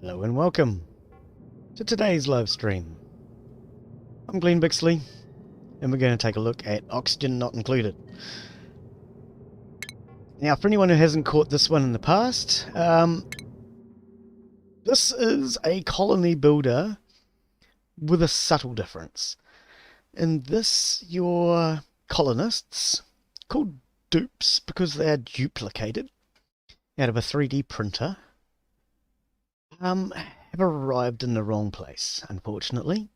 Hello and welcome to today's live stream. I'm Glenn Bixley and we're going to take a look at Oxygen Not Included. Now, for anyone who hasn't caught this one in the past, this is a colony builder with a subtle difference. In this, your colonists, called dupes because they are duplicated out of a 3D printer, have arrived in the wrong place, unfortunately.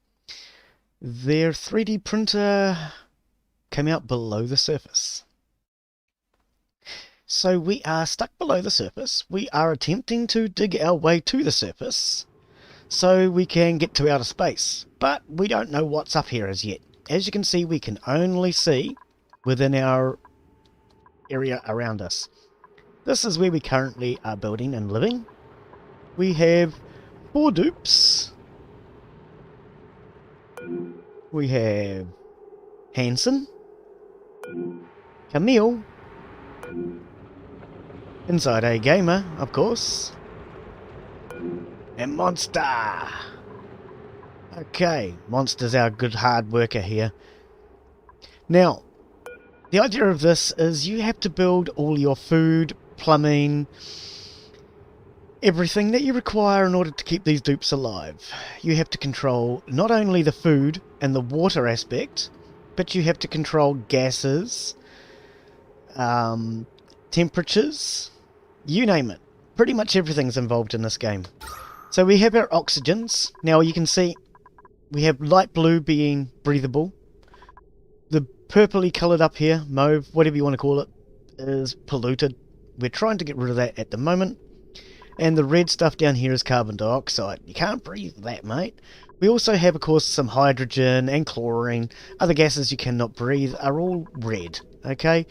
Their 3D printer came out below the surface. So we are stuck below the surface. We are attempting to dig our way to the surface so we can get to outer space. But we don't know what's up here as yet. As you can see, we can only see within our area around us. This is where we currently are building and living. We have 4 dupes. We have Hansen, Camille, Inside A Gamer, of course, and Monster. Okay, Monster's our good hard worker here. Now, the idea of this is you have to build all your food, plumbing, everything that you require in order to keep these dupes alive. You have to control not only the food and the water aspect, but you have to control gases, temperatures, you name it. Pretty much everything's involved in this game. So we have our oxygens. Now you can see we have light blue being breathable. The purpley coloured up here, mauve, whatever you want to call it, is polluted. We're trying to get rid of that at the moment. And the red stuff down here is carbon dioxide. You can't breathe that, mate. We also have, of course, some hydrogen and chlorine. Other gases you cannot breathe are all red, okay?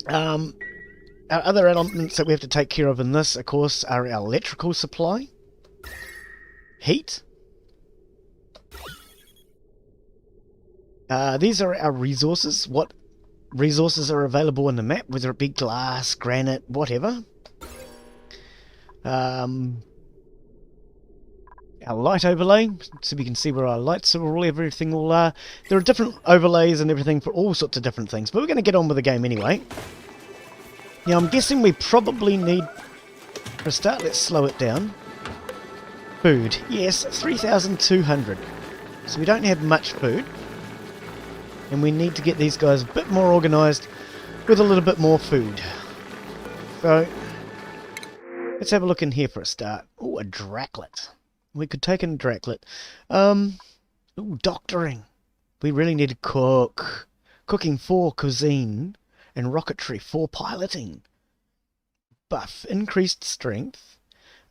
Our other elements that we have to take care of in this, of course, are our electrical supply, heat. These are our resources. What resources are available in the map, whether it be glass, granite, whatever. Our light overlay, so we can see where our lights are, all everything all are. There are different overlays and everything for all sorts of different things, but we're going to get on with the game anyway. Now I'm guessing we probably need, for a start, let's slow it down. Food, yes, 3,200. So we don't have much food, and we need to get these guys a bit more organised with a little bit more food. So let's have a look in here for a start. Oh, a draclet. We could take in a draclet. Ooh, doctoring. We really need to cook. Cooking for cuisine. And rocketry for piloting. Buff. Increased strength.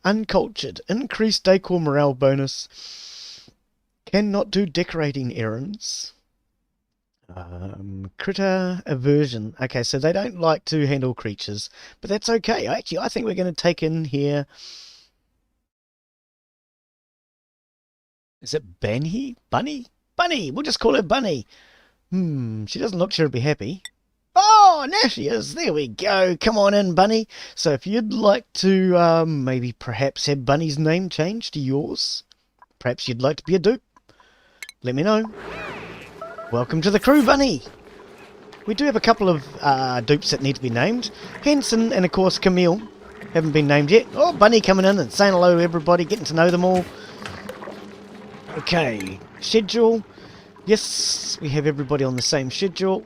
Uncultured. Increased decor morale bonus. Cannot do decorating errands. Critter aversion. Okay, so they don't like to handle creatures, but that's okay. Actually, I think we're going to take in here. Is it Bunny? Bunny? Bunny! We'll just call her Bunny. She doesn't look sure to be happy. Oh, now she is. There we go. Come on in, Bunny. So if you'd like to maybe perhaps have Bunny's name changed to yours, perhaps you'd like to be a dupe, let me know. Welcome to the crew, Bunny! We do have a couple of dupes that need to be named. Hansen and, of course, Camille haven't been named yet. Oh, Bunny coming in and saying hello to everybody, getting to know them all. Okay, schedule. Yes, we have everybody on the same schedule.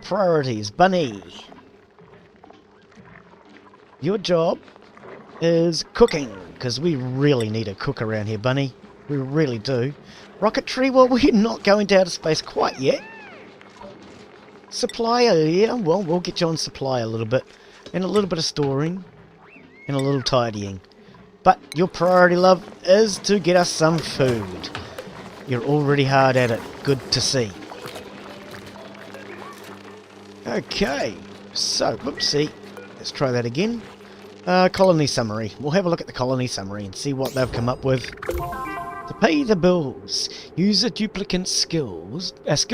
Priorities, Bunny. Your job is cooking, because we really need a cook around here, Bunny. We really do. Rocketry, well, we're not going to outer space quite yet. Supplier, yeah, well, we'll get you on supply a little bit. And a little bit of storing. And a little tidying. But your priority, love, is to get us some food. You're already hard at it. Good to see. Okay, so, whoopsie. Let's try that again. Colony summary. We'll have a look at the colony summary and see what they've come up with. To pay the bills, use a duplicate skill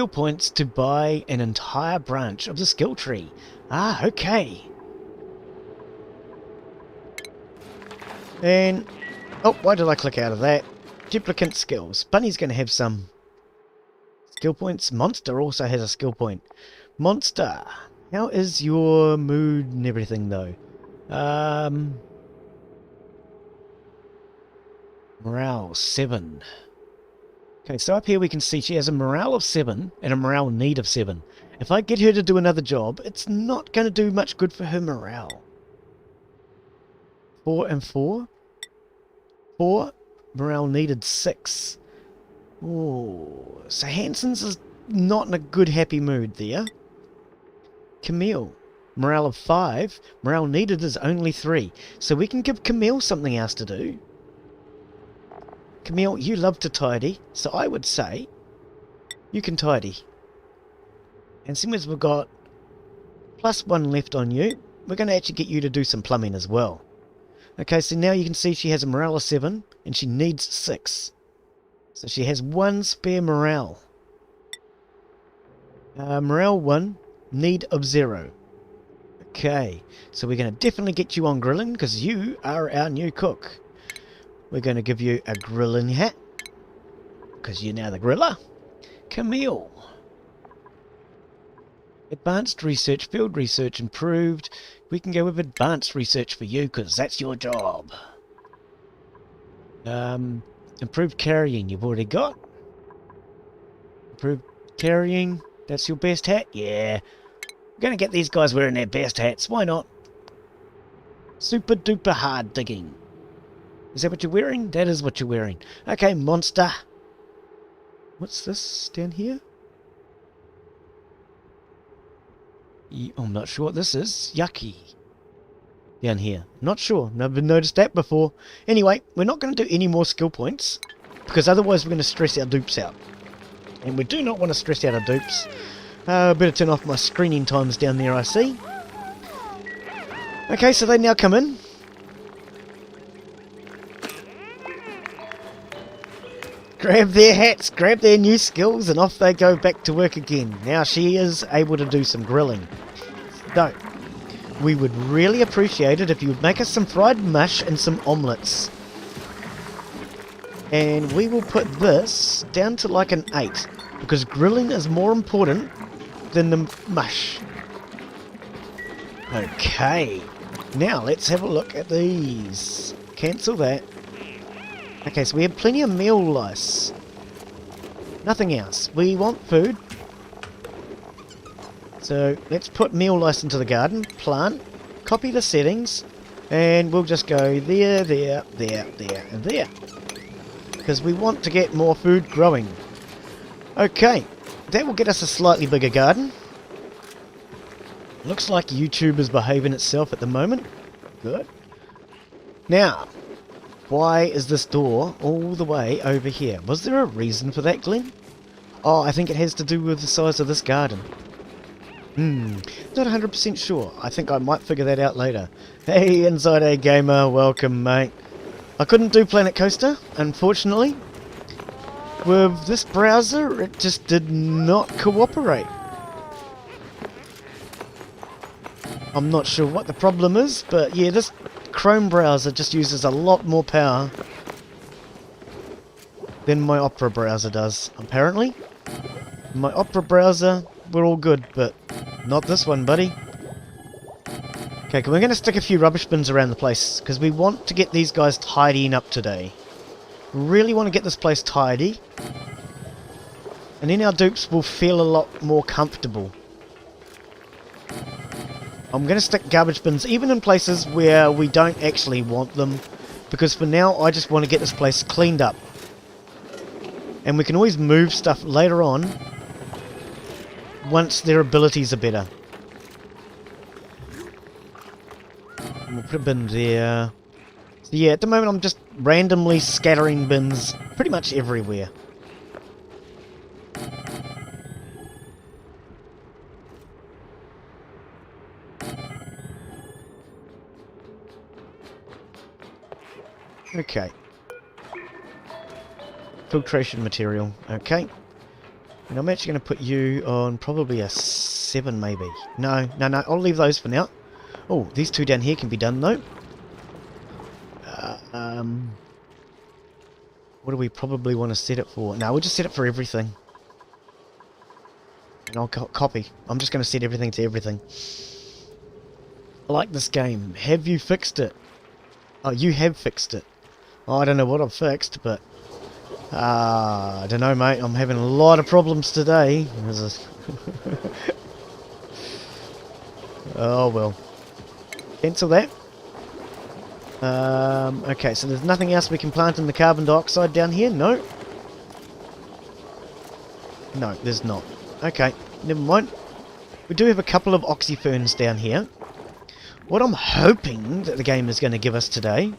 points to buy an entire branch of the skill tree. Ah, okay. And, oh, why did I click out of that? Duplicate skills. Bunny's going to have some skill points. Monster also has a skill point. Monster, how is your mood and everything though? Morale 7. Okay, so up here we can see she has a morale of 7 and a morale need of 7. If I get her to do another job, it's not going to do much good for her morale. 4 and 4. 4. Morale needed 6. Oh, so Hanson's is not in a good happy mood there. Camille, morale of 5. Morale needed is only 3. So we can give Camille something else to do. Camille, you love to tidy, so I would say you can tidy. And seeing as we've got +1 left on you, we're going to actually get you to do some plumbing as well. Okay, so now you can see she has a morale of 7 and she needs 6. So she has 1 spare morale. Morale 1, need of 0. Okay, so we're going to definitely get you on grilling because you are our new cook. We're going to give you a grilling hat because you're now the griller. Camille. Advanced research, field research improved. We can go with advanced research for you because that's your job. Improved carrying, you've already got. Improved carrying, that's your best hat? Yeah. We're going to get these guys wearing their best hats, why not? Super duper hard digging. Is that what you're wearing? That is what you're wearing. Okay, monster. What's this down here? I'm not sure what this is. Yucky. Down here. Not sure. Never noticed that before. Anyway, we're not going to do any more skill points because otherwise we're going to stress our dupes out. And we do not want to stress out our dupes. Better turn off my screening times down there, I see. Okay, so they now come in. Grab their hats, grab their new skills, and off they go back to work again. Now she is able to do some grilling. So, we would really appreciate it if you would make us some fried mush and some omelettes. And we will put this down to like an 8, because grilling is more important than the mush. Okay, now let's have a look at these. Cancel that. Okay, so we have plenty of meal lice. Nothing else. We want food. So let's put meal lice into the garden. Plant. Copy the settings. And we'll just go there, there, there, there, and there. Because we want to get more food growing. Okay. That will get us a slightly bigger garden. Looks like YouTube is behaving itself at the moment. Good. Now, why is this door all the way over here? Was there a reason for that, Glenn? Oh, I think it has to do with the size of this garden. Not 100% sure. I think I might figure that out later. Hey, Inside A Gamer, welcome, mate. I couldn't do Planet Coaster, unfortunately. With this browser, it just did not cooperate. I'm not sure what the problem is, but yeah, this Chrome browser just uses a lot more power than my Opera browser does, apparently. My Opera browser, we're all good, but not this one, buddy. Okay, we're going to stick a few rubbish bins around the place, because we want to get these guys tidying up today. Really want to get this place tidy. And then our dupes will feel a lot more comfortable. I'm going to stick garbage bins even in places where we don't actually want them, because for now I just want to get this place cleaned up. And we can always move stuff later on once their abilities are better. And we'll put a bin there. So yeah, at the moment I'm just randomly scattering bins pretty much everywhere. Okay. Filtration material. Okay. And I'm actually going to put you on probably a 7 maybe. No, I'll leave those for now. Oh, these two down here can be done though. What do we probably want to set it for? No, we'll just set it for everything. And I'll copy. I'm just going to set everything to everything. I like this game. Have you fixed it? Oh, you have fixed it. Oh, I don't know what I've fixed, but... I don't know, mate. I'm having a lot of problems today. Oh, well. Cancel that. Okay, so there's nothing else we can plant in the carbon dioxide down here? No. No, there's not. Okay, never mind. We do have a couple of oxyferns down here. What I'm hoping that the game is going to give us today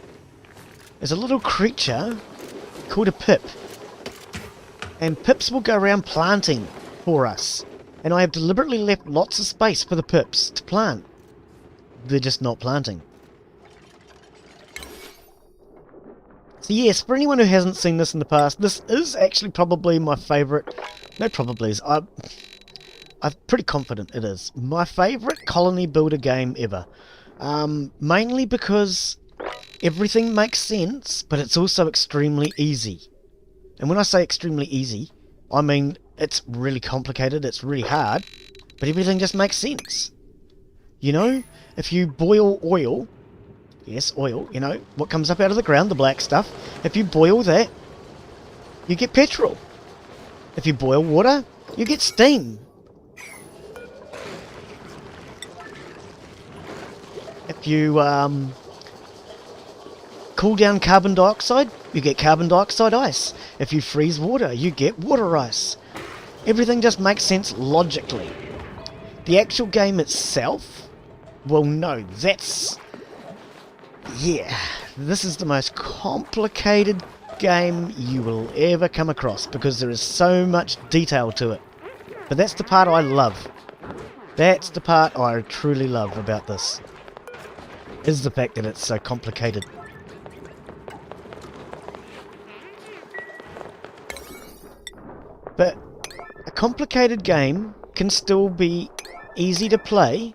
is a little creature called a pip. And pips will go around planting for us. And I have deliberately left lots of space for the pips to plant. They're just not planting. So yes, for anyone who hasn't seen this in the past, this is actually probably my favourite... No, probably is. I'm pretty confident it is. My favourite colony builder game ever. Mainly because everything makes sense, but it's also extremely easy. And when I say extremely easy, I mean it's really complicated, it's really hard, but everything just makes sense. You know, if you boil oil... Yes, oil, you know, what comes up out of the ground, the black stuff. If you boil that, you get petrol. If you boil water, you get steam. If you cool down carbon dioxide, you get carbon dioxide ice. If you freeze water, you get water ice. Everything just makes sense logically. The actual game itself, well, no, that's... Yeah, this is the most complicated game you will ever come across because there is so much detail to it. But that's the part I love. That's the part I truly love about this. Is the fact that it's so complicated. But a complicated game can still be easy to play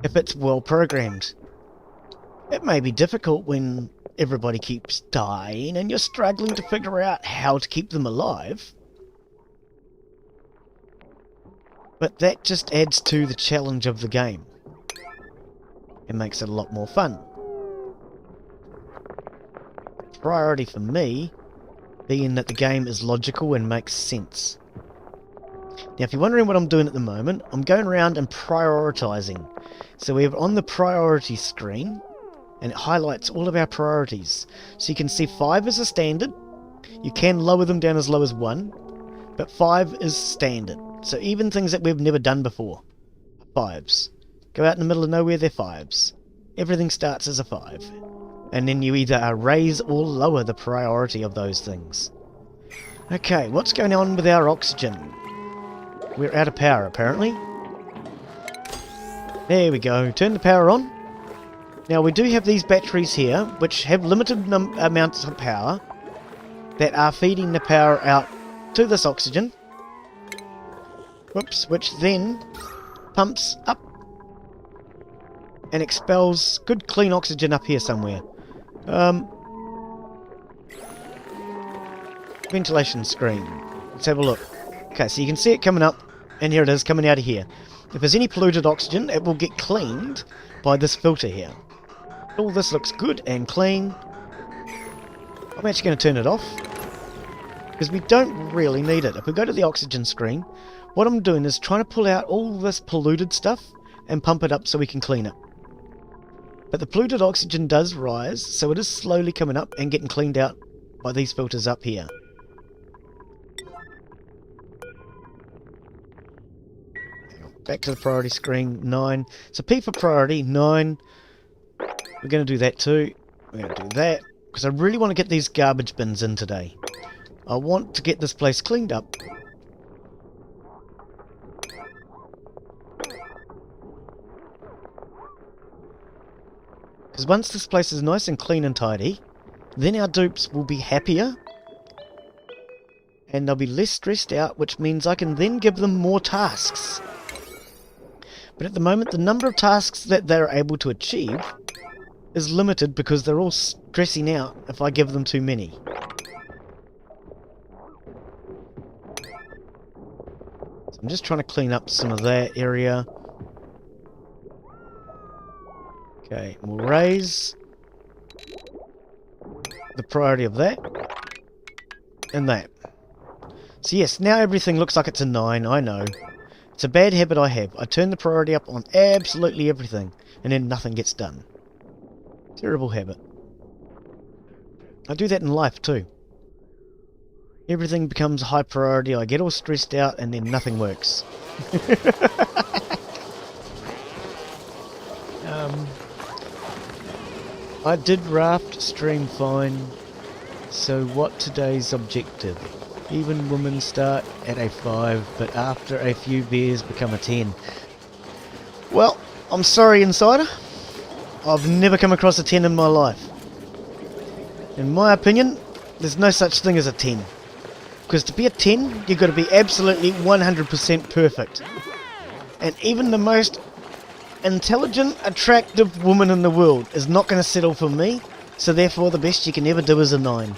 if it's well programmed. It may be difficult when everybody keeps dying and you're struggling to figure out how to keep them alive. But that just adds to the challenge of the game. It makes it a lot more fun. Priority for me being that the game is logical and makes sense. Now if you're wondering what I'm doing at the moment, I'm going around and prioritizing. So we have on the priority screen, and it highlights all of our priorities. So you can see 5 is a standard. You can lower them down as low as 1, but 5 is standard. So even things that we've never done before, 5s. Go out in the middle of nowhere, they're 5s. Everything starts as a 5. And then you either raise or lower the priority of those things. Okay, what's going on with our oxygen? We're out of power, apparently. There we go. Turn the power on. Now, we do have these batteries here, which have limited amounts of power, that are feeding the power out to this oxygen. Whoops, which then pumps up and expels good clean oxygen up here somewhere. Ventilation screen. Let's have a look. Okay, so you can see it coming up, and here it is coming out of here. If there's any polluted oxygen, it will get cleaned by this filter here. All this looks good and clean. I'm actually going to turn it off, because we don't really need it. If we go to the oxygen screen, what I'm doing is trying to pull out all this polluted stuff and pump it up so we can clean it. But the polluted oxygen does rise, so it is slowly coming up and getting cleaned out by these filters up here. Back to the priority screen, 9. So P for priority, 9. We're going to do that too. We're going to do that, because I really want to get these garbage bins in today. I want to get this place cleaned up. Because once this place is nice and clean and tidy, then our dupes will be happier. And they'll be less stressed out, which means I can then give them more tasks. But at the moment, the number of tasks that they're able to achieve is limited because they're all stressing out if I give them too many. So I'm just trying to clean up some of that area. Okay, we'll raise the priority of that and that. So yes, now everything looks like it's a 9, I know. It's a bad habit I have. I turn the priority up on absolutely everything, and then nothing gets done. Terrible habit. I do that in life too. Everything becomes high priority, I get all stressed out, and then nothing works. I did raft stream fine, so what today's objective? Even women start at a 5, but after a few beers become a 10. Well, I'm sorry, Insider. I've never come across a 10 in my life. In my opinion, there's no such thing as a 10. Because to be a 10, you've got to be absolutely 100% perfect. And even the most intelligent, attractive woman in the world is not going to settle for me, so therefore the best you can ever do is a 9.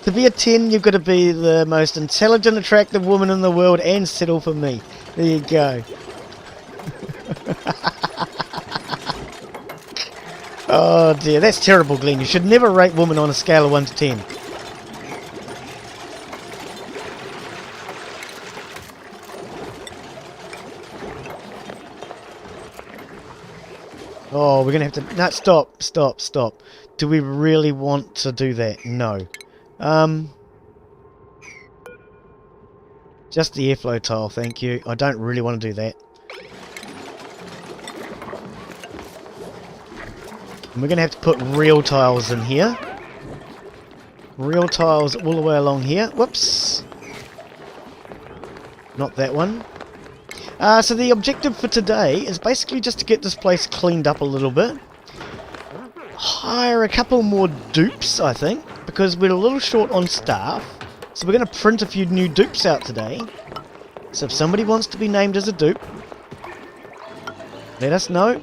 To be a 10, you've got to be the most intelligent, attractive woman in the world and settle for me. There you go. Oh dear, that's terrible, Glenn. You should never rate women on a scale of 1 to 10. Oh, we're going to have to... No, stop. Do we really want to do that? No. Just the airflow tile, thank you. I don't really want to do that. And we're going to have to put real tiles in here. Real tiles all the way along here. Whoops. Not that one. So the objective for today is basically just to get this place cleaned up a little bit. Hire a couple more dupes, I think, because we're a little short on staff. So we're going to print a few new dupes out today. So if somebody wants to be named as a dupe, let us know.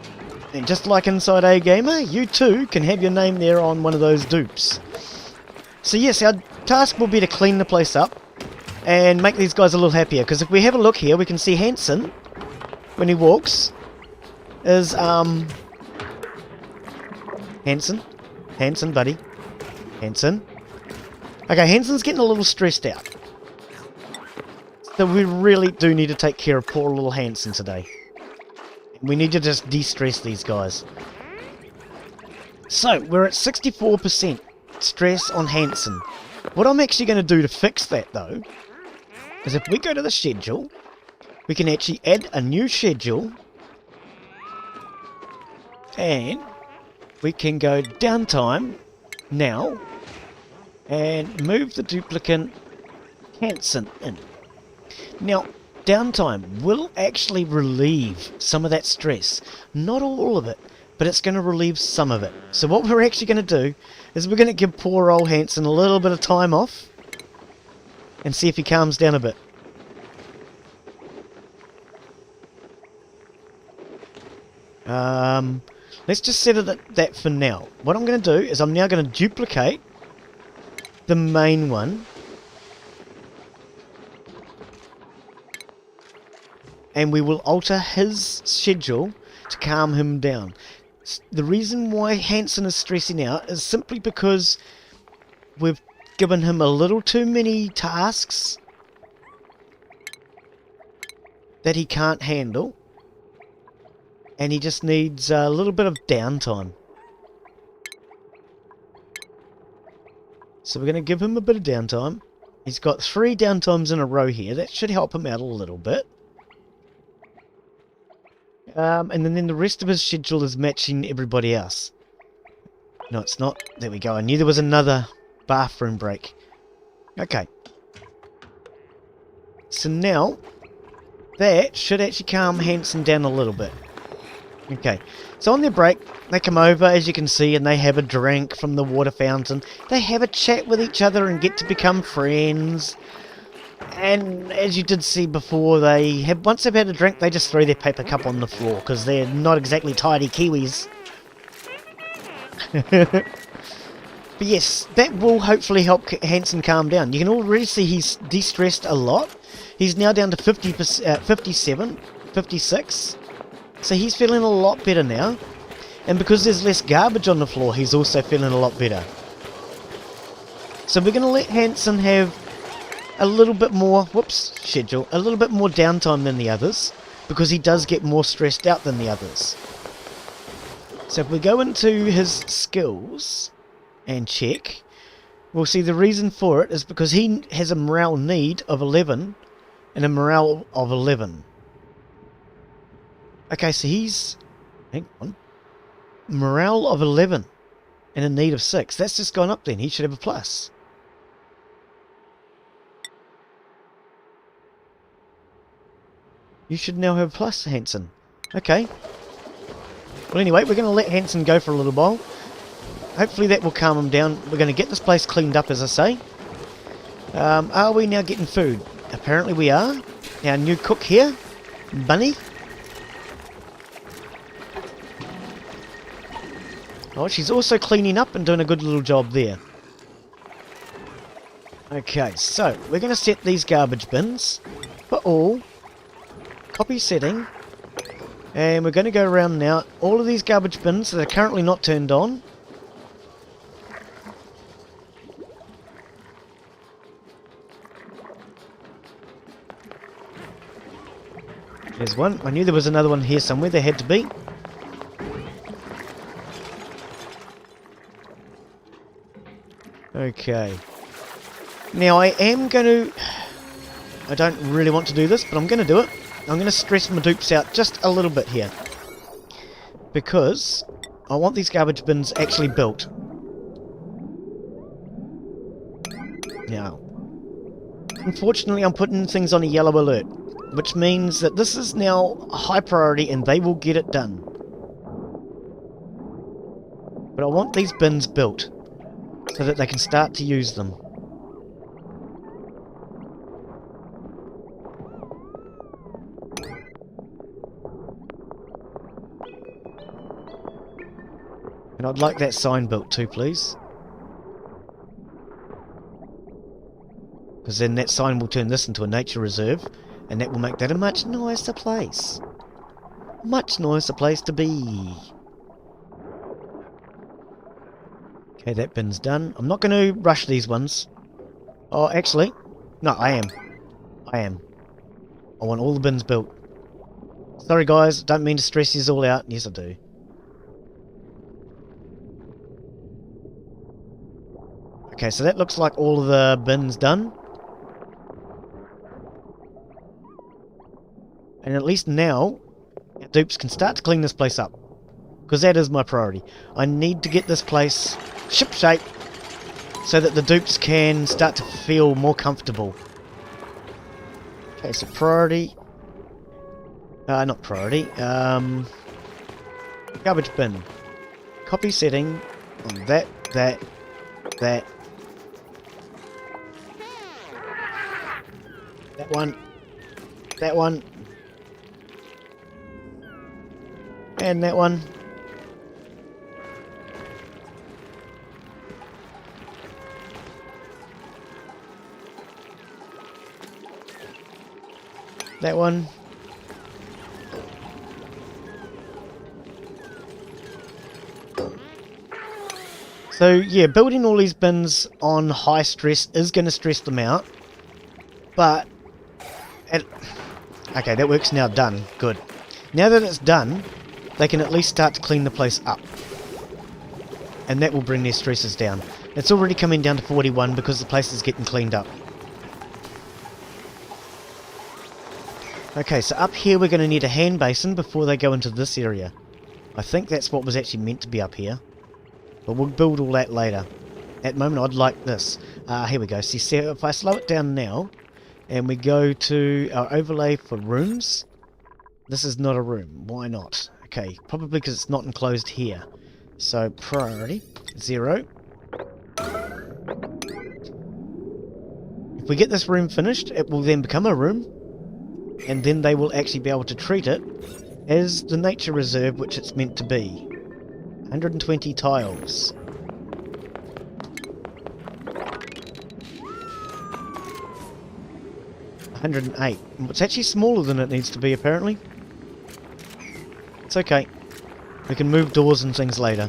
And just like Inside A Gamer, you too can have your name there on one of those dupes. So yes, our task will be to clean the place up and make these guys a little happier. Because if we have a look here, we can see Hanson, when he walks, is, Hanson, buddy. Hanson. Okay, Hanson's getting a little stressed out. So we really do need to take care of poor little Hanson today. We need to just de-stress these guys. So, we're at 64% stress on Hanson. What I'm actually going to do to fix that, though, is if we go to the schedule, we can actually add a new schedule, and we can go downtime now, and move the duplicate Hanson in. Now, downtime will actually relieve some of that stress. Not all of it, but it's going to relieve some of it. So what we're actually going to do is we're going to give poor old Hanson a little bit of time off and see if he calms down a bit. Let's just set it at that for now. What I'm going to do is I'm now going to duplicate the main one. And we will alter his schedule to calm him down. The reason why Hanson is stressing out is simply because we've given him a little too many tasks that he can't handle. And he just needs a little bit of downtime. So we're going to give him a bit of downtime. He's got 3 downtimes in a row here. That should help him out a little bit. And then the rest of his schedule is matching everybody else. No, it's not. There we go. I knew there was another bathroom break. Okay. So now, that should actually calm Hanson down a little bit. Okay. So on their break, they come over, as you can see, and they have a drink from the water fountain. They have a chat with each other and get to become friends. And as you did see before, once they've had a drink, they just throw their paper cup on the floor because they're not exactly tidy Kiwis. But yes, that will hopefully help Hanson calm down. You can already see he's de-stressed a lot. He's now down to 57, 56. So he's feeling a lot better now. And because there's less garbage on the floor, he's also feeling a lot better. So we're going to let Hanson have a little bit more, a little bit more downtime than the others. Because he does get more stressed out than the others. So if we go into his skills and check, we'll see the reason for it is because he has a morale need of 11 and a morale of 11. Okay, so he's, hang on, morale of 11 and a need of 6. That's just gone up then. He should have a plus. You should now have a plus, Hanson. Okay. Well, anyway, we're going to let Hanson go for a little while. Hopefully that will calm him down. We're going to get this place cleaned up, as I say. Are we now getting food? Apparently we are. Our new cook here, Bunny. Oh, she's also cleaning up and doing a good little job there. Okay, so we're going to set these garbage bins for all. Copy setting. And we're going to go around now. All of these garbage bins that are currently not turned on. There's one. I knew there was another one here somewhere. There had to be. Okay. Now I am going to... I don't really want to do this, but I'm going to do it. I'm going to stress my dupes out just a little bit here. Because I want these garbage bins actually built. Now, unfortunately I'm putting things on a yellow alert, which means that this is now a high priority and they will get it done. But I want these bins built so that they can start to use them. And I'd like that sign built too, please. Because then that sign will turn this into a nature reserve, and that will make that a much nicer place. Much nicer place to be. Okay, that bin's done. I'm not going to rush these ones. Oh, actually, no, I am. I want all the bins built. Sorry guys, don't mean to stress you all out. Yes, I do. Okay, so that looks like all of the bins done. And at least now, our dupes can start to clean this place up. Because that is my priority. I need to get this place ship-shape so that the dupes can start to feel more comfortable. Okay, so priority... not priority. Garbage bin. Copy setting on that. That one, and that one. That one. So yeah, building all these bins on high stress is going to stress them out, but okay, that work's now done. Good. Now that it's done, they can at least start to clean the place up. And that will bring their stresses down. It's already coming down to 41 because the place is getting cleaned up. Okay, so up here we're going to need a hand basin before they go into this area. I think that's what was actually meant to be up here. But we'll build all that later. At the moment I'd like this. Here we go. See, if I slow it down now, and we go to our overlay for rooms. This is not a room. Why not? Okay, probably because it's not enclosed here. So priority 0. If If we get this room finished, it will then become a room, and then they will actually be able to treat it as the nature reserve which it's meant to be. 120 tiles. $108. It's actually smaller than it needs to be, apparently. It's okay. We can move doors and things later.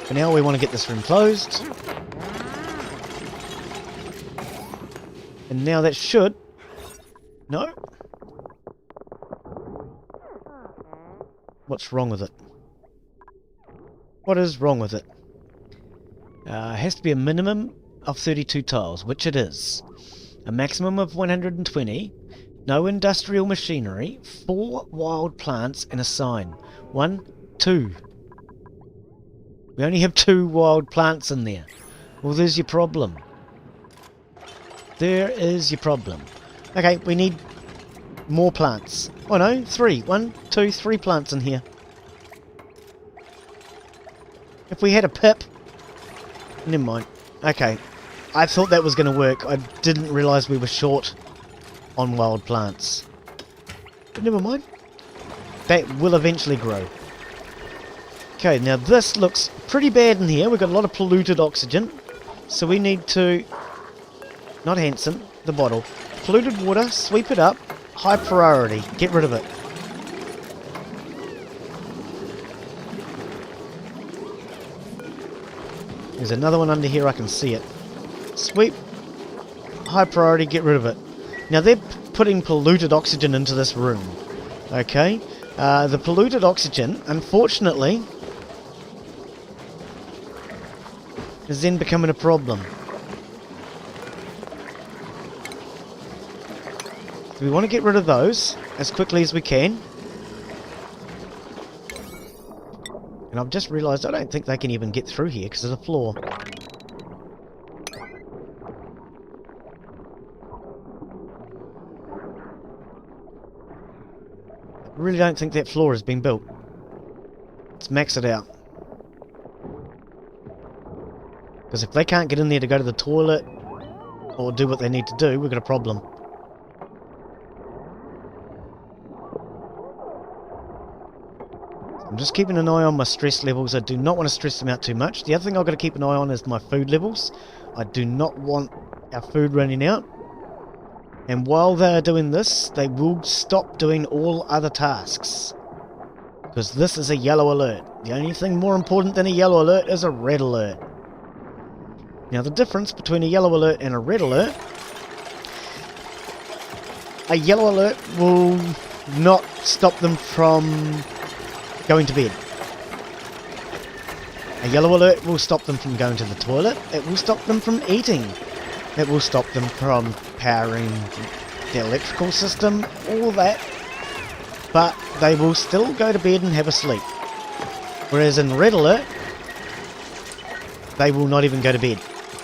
For now, we want to get this room closed. And now that should... No? What's wrong with it? What is wrong with it? It has to be a minimum of 32 tiles, which it is. A maximum of 120. No industrial machinery. 4 wild plants and a sign. 1, 2. We only have 2 wild plants in there. Well, there's your problem. There is your problem. Okay, we need more plants. Oh no, 3. 1, 2, 3 plants in here. If we had a pip... Never mind. Okay. I thought that was going to work. I didn't realise we were short on wild plants. But never mind. That will eventually grow. Okay, now this looks pretty bad in here. We've got a lot of polluted oxygen. So we need to... Not Hanson, the bottle. Polluted water, sweep it up. High priority. Get rid of it. There's another one under here, I can see it. Sweep. High priority, get rid of it. Now they're putting polluted oxygen into this room. Okay. The polluted oxygen, unfortunately, is then becoming a problem. So we want to get rid of those as quickly as we can. And I've just realised I don't think they can even get through here because of the floor. I really don't think that floor has been built. Let's max it out. Because if they can't get in there to go to the toilet or do what they need to do, we've got a problem. I'm just keeping an eye on my stress levels. I do not want to stress them out too much. The other thing I've got to keep an eye on is my food levels. I do not want our food running out. And while they're doing this, they will stop doing all other tasks. Because this is a yellow alert. The only thing more important than a yellow alert is a red alert. Now the difference between a yellow alert and a red alert... A yellow alert will not stop them from going to bed. A yellow alert will stop them from going to the toilet. It will stop them from eating. It will stop them from powering the electrical system, all that. But they will still go to bed and have a sleep. Whereas in red alert, they will not even go to bed.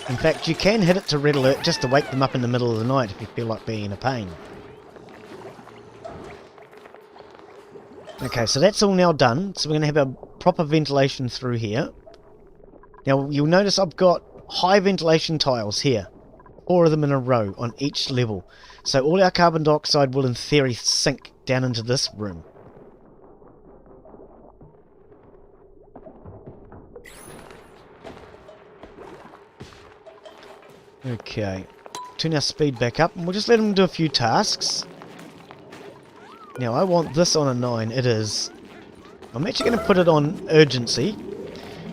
In fact, you can hit it to red alert just to wake them up in the middle of the night if you feel like being in a pain. Okay, so that's all now done. So we're going to have a proper ventilation through here. Now, you'll notice I've got high ventilation tiles here. 4 of them in a row on each level. So all our carbon dioxide will, in theory, sink down into this room. Okay. Turn our speed back up, and we'll just let them do a few tasks. Now, I want this on a 9. It is. I'm actually going to put it on urgency.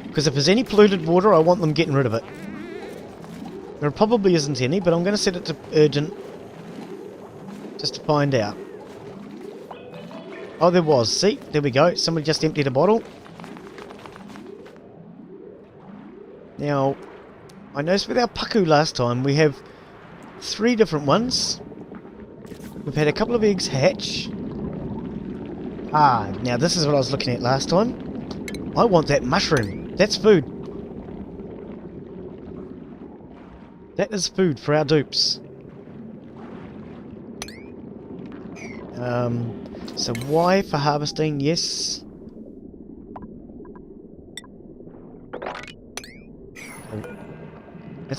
Because if there's any polluted water, I want them getting rid of it. There probably isn't any, but I'm going to set it to urgent. Just to find out. Oh, there was. See? There we go. Somebody just emptied a bottle. Now, I noticed with our paku last time, we have 3 different ones. We've had a couple of eggs hatch. Ah, now this is what I was looking at last time. I want that mushroom. That's food. That is food for our dupes. So Y for harvesting, yes.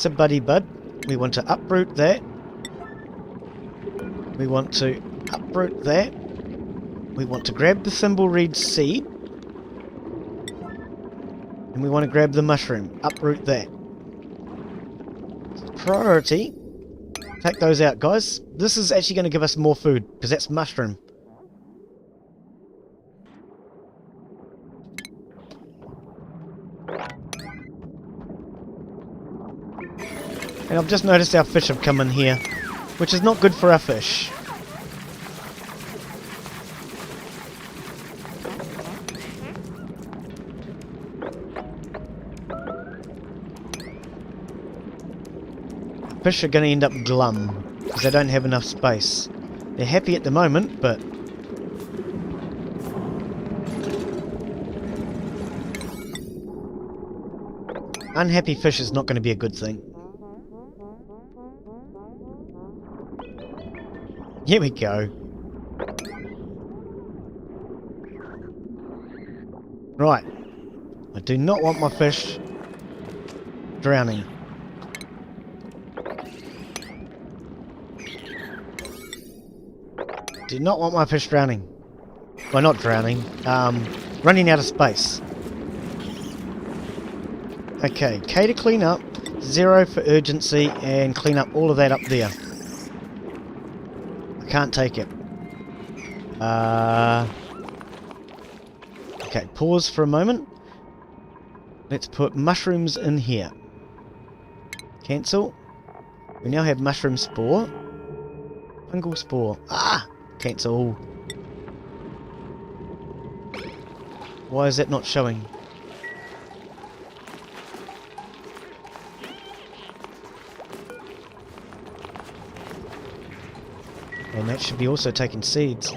That's a buddy bud. We want to uproot that. We want to uproot that. We want to grab the thimbleweed seed. And we want to grab the mushroom. Uproot that. Priority. Take those out, guys. This is actually going to give us more food, because that's mushroom. And I've just noticed our fish have come in here, which is not good for our fish. Fish are going to end up glum, because they don't have enough space. They're happy at the moment, but... unhappy fish is not going to be a good thing. Here we go. Right. I do not want my fish drowning. Do not want my fish drowning. Well, not drowning. Running out of space. Okay, K to clean up, 0 for urgency, and clean up all of that up there. I can't take it. Okay, pause for a moment. Let's put mushrooms in here. Cancel. We now have mushroom spore. Fungal spore. Ah! Cancel. Why is that not showing? And that should be also taking seeds.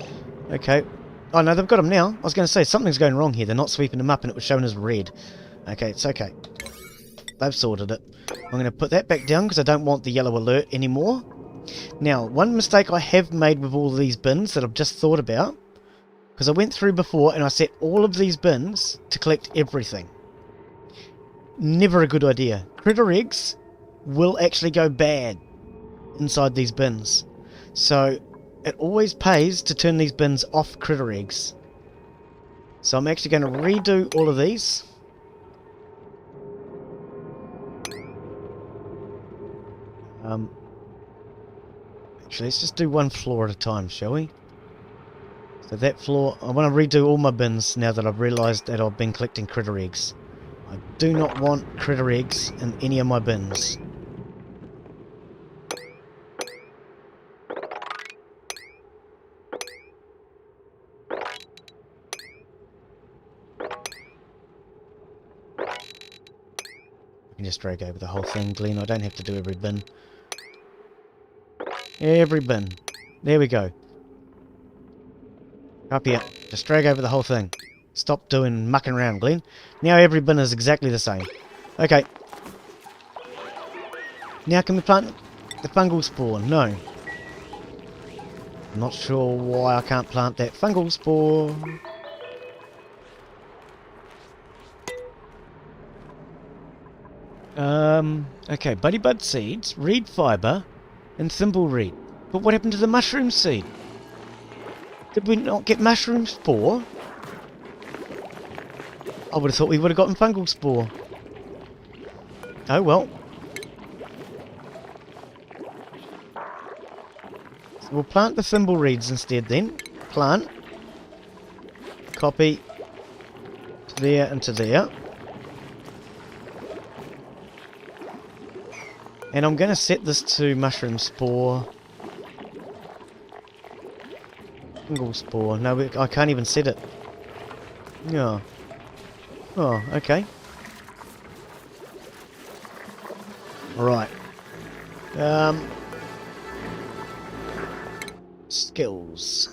Okay. Oh no, they've got them now. I was going to say, something's going wrong here. They're not sweeping them up and it was showing as red. Okay, it's okay. They've sorted it. I'm going to put that back down because I don't want the yellow alert anymore. Now, one mistake I have made with all of these bins that I've just thought about, because I went through before and I set all of these bins to collect everything. Never a good idea. Critter eggs will actually go bad inside these bins. So, it always pays to turn these bins off critter eggs. So I'm actually going to redo all of these. Actually, let's just do one floor at a time, shall we? So that floor, I want to redo all my bins now that I've realised that I've been collecting critter eggs. I do not want critter eggs in any of my bins. I can just drag over the whole thing, Glenn. I don't have to do every bin. Every bin. There we go. Up here. Just drag over the whole thing. Stop doing mucking around, Glenn. Now every bin is exactly the same. Okay. Now can we plant the fungal spore? No. I'm not sure why I can't plant that fungal spore. Okay, buddy bud seeds, reed fibre, and thimbleweed. But what happened to the mushroom seed? Did we not get mushroom spore? I would have thought we would have gotten fungal spore. Oh well. So we'll plant the thimbleweeds instead then. Plant. Copy. To there and to there. And I'm going to set this to mushroom spore. Fungal spore. No, I can't even set it. Yeah. Oh, okay. Right. Skills.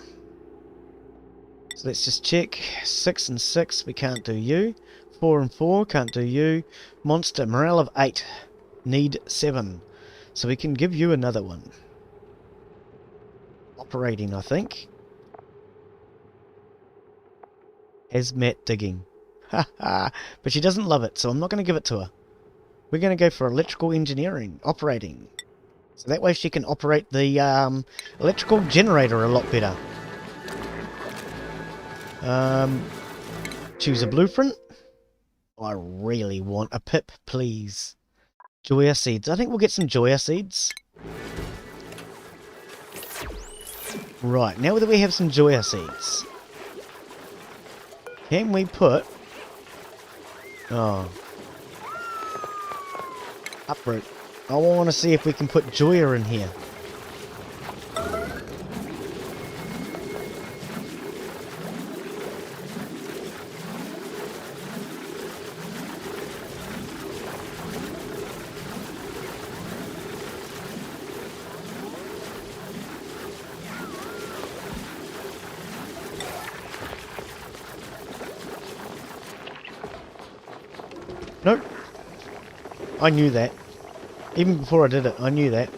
So let's just check. 6 and 6, we can't do you. 4 and 4, can't do you. Monster, morale of 8. Need 7. So we can give you another one. Operating, I think. Hazmat digging. Haha. But she doesn't love it, so I'm not going to give it to her. We're going to go for electrical engineering, operating. So that way she can operate the electrical generator a lot better. Choose a blueprint. I really want a pip, please. Joya seeds. I think we'll get some Joya seeds. Right, now that we have some Joya seeds, can we put... Oh. Uproot. I want to see if we can put Joya in here. Nope. I knew that. Even before I did it, I knew that.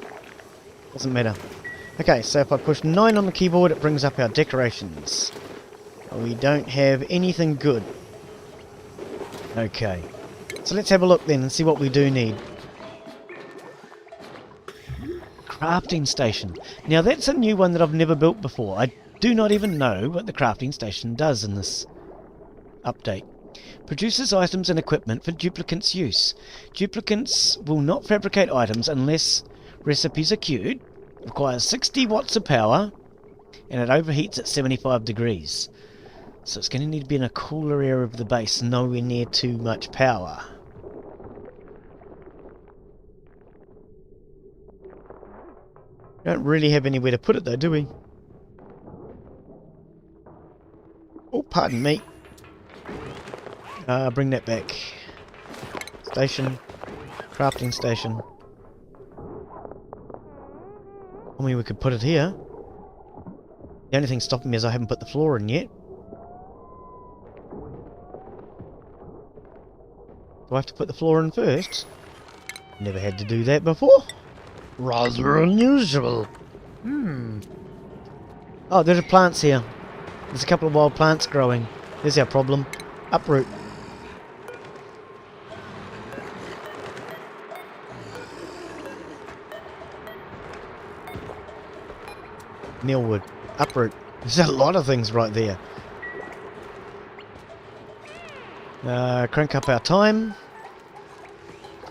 Doesn't matter. Okay, so if I push 9 on the keyboard, it brings up our decorations. We don't have anything good. Okay. So let's have a look then and see what we do need. Crafting station. Now that's a new one that I've never built before. I do not even know what the crafting station does in this update. Produces items and equipment for duplicants' use. Duplicants will not fabricate items unless recipes are queued. Requires 60 watts of power, and it overheats at 75 degrees. So it's going to need to be in a cooler area of the base, nowhere near too much power. Don't really have anywhere to put it though, do we? Oh, pardon me. Bring that back. Station. Crafting station. I mean, we could put it here. The only thing stopping me is I haven't put the floor in yet. Do I have to put the floor in first? Never had to do that before. Rather unusual. Oh, there's plants here. There's a couple of wild plants growing. There's our problem. Uproot. Mealwood. Uproot. There's a lot of things right there. Crank up our time.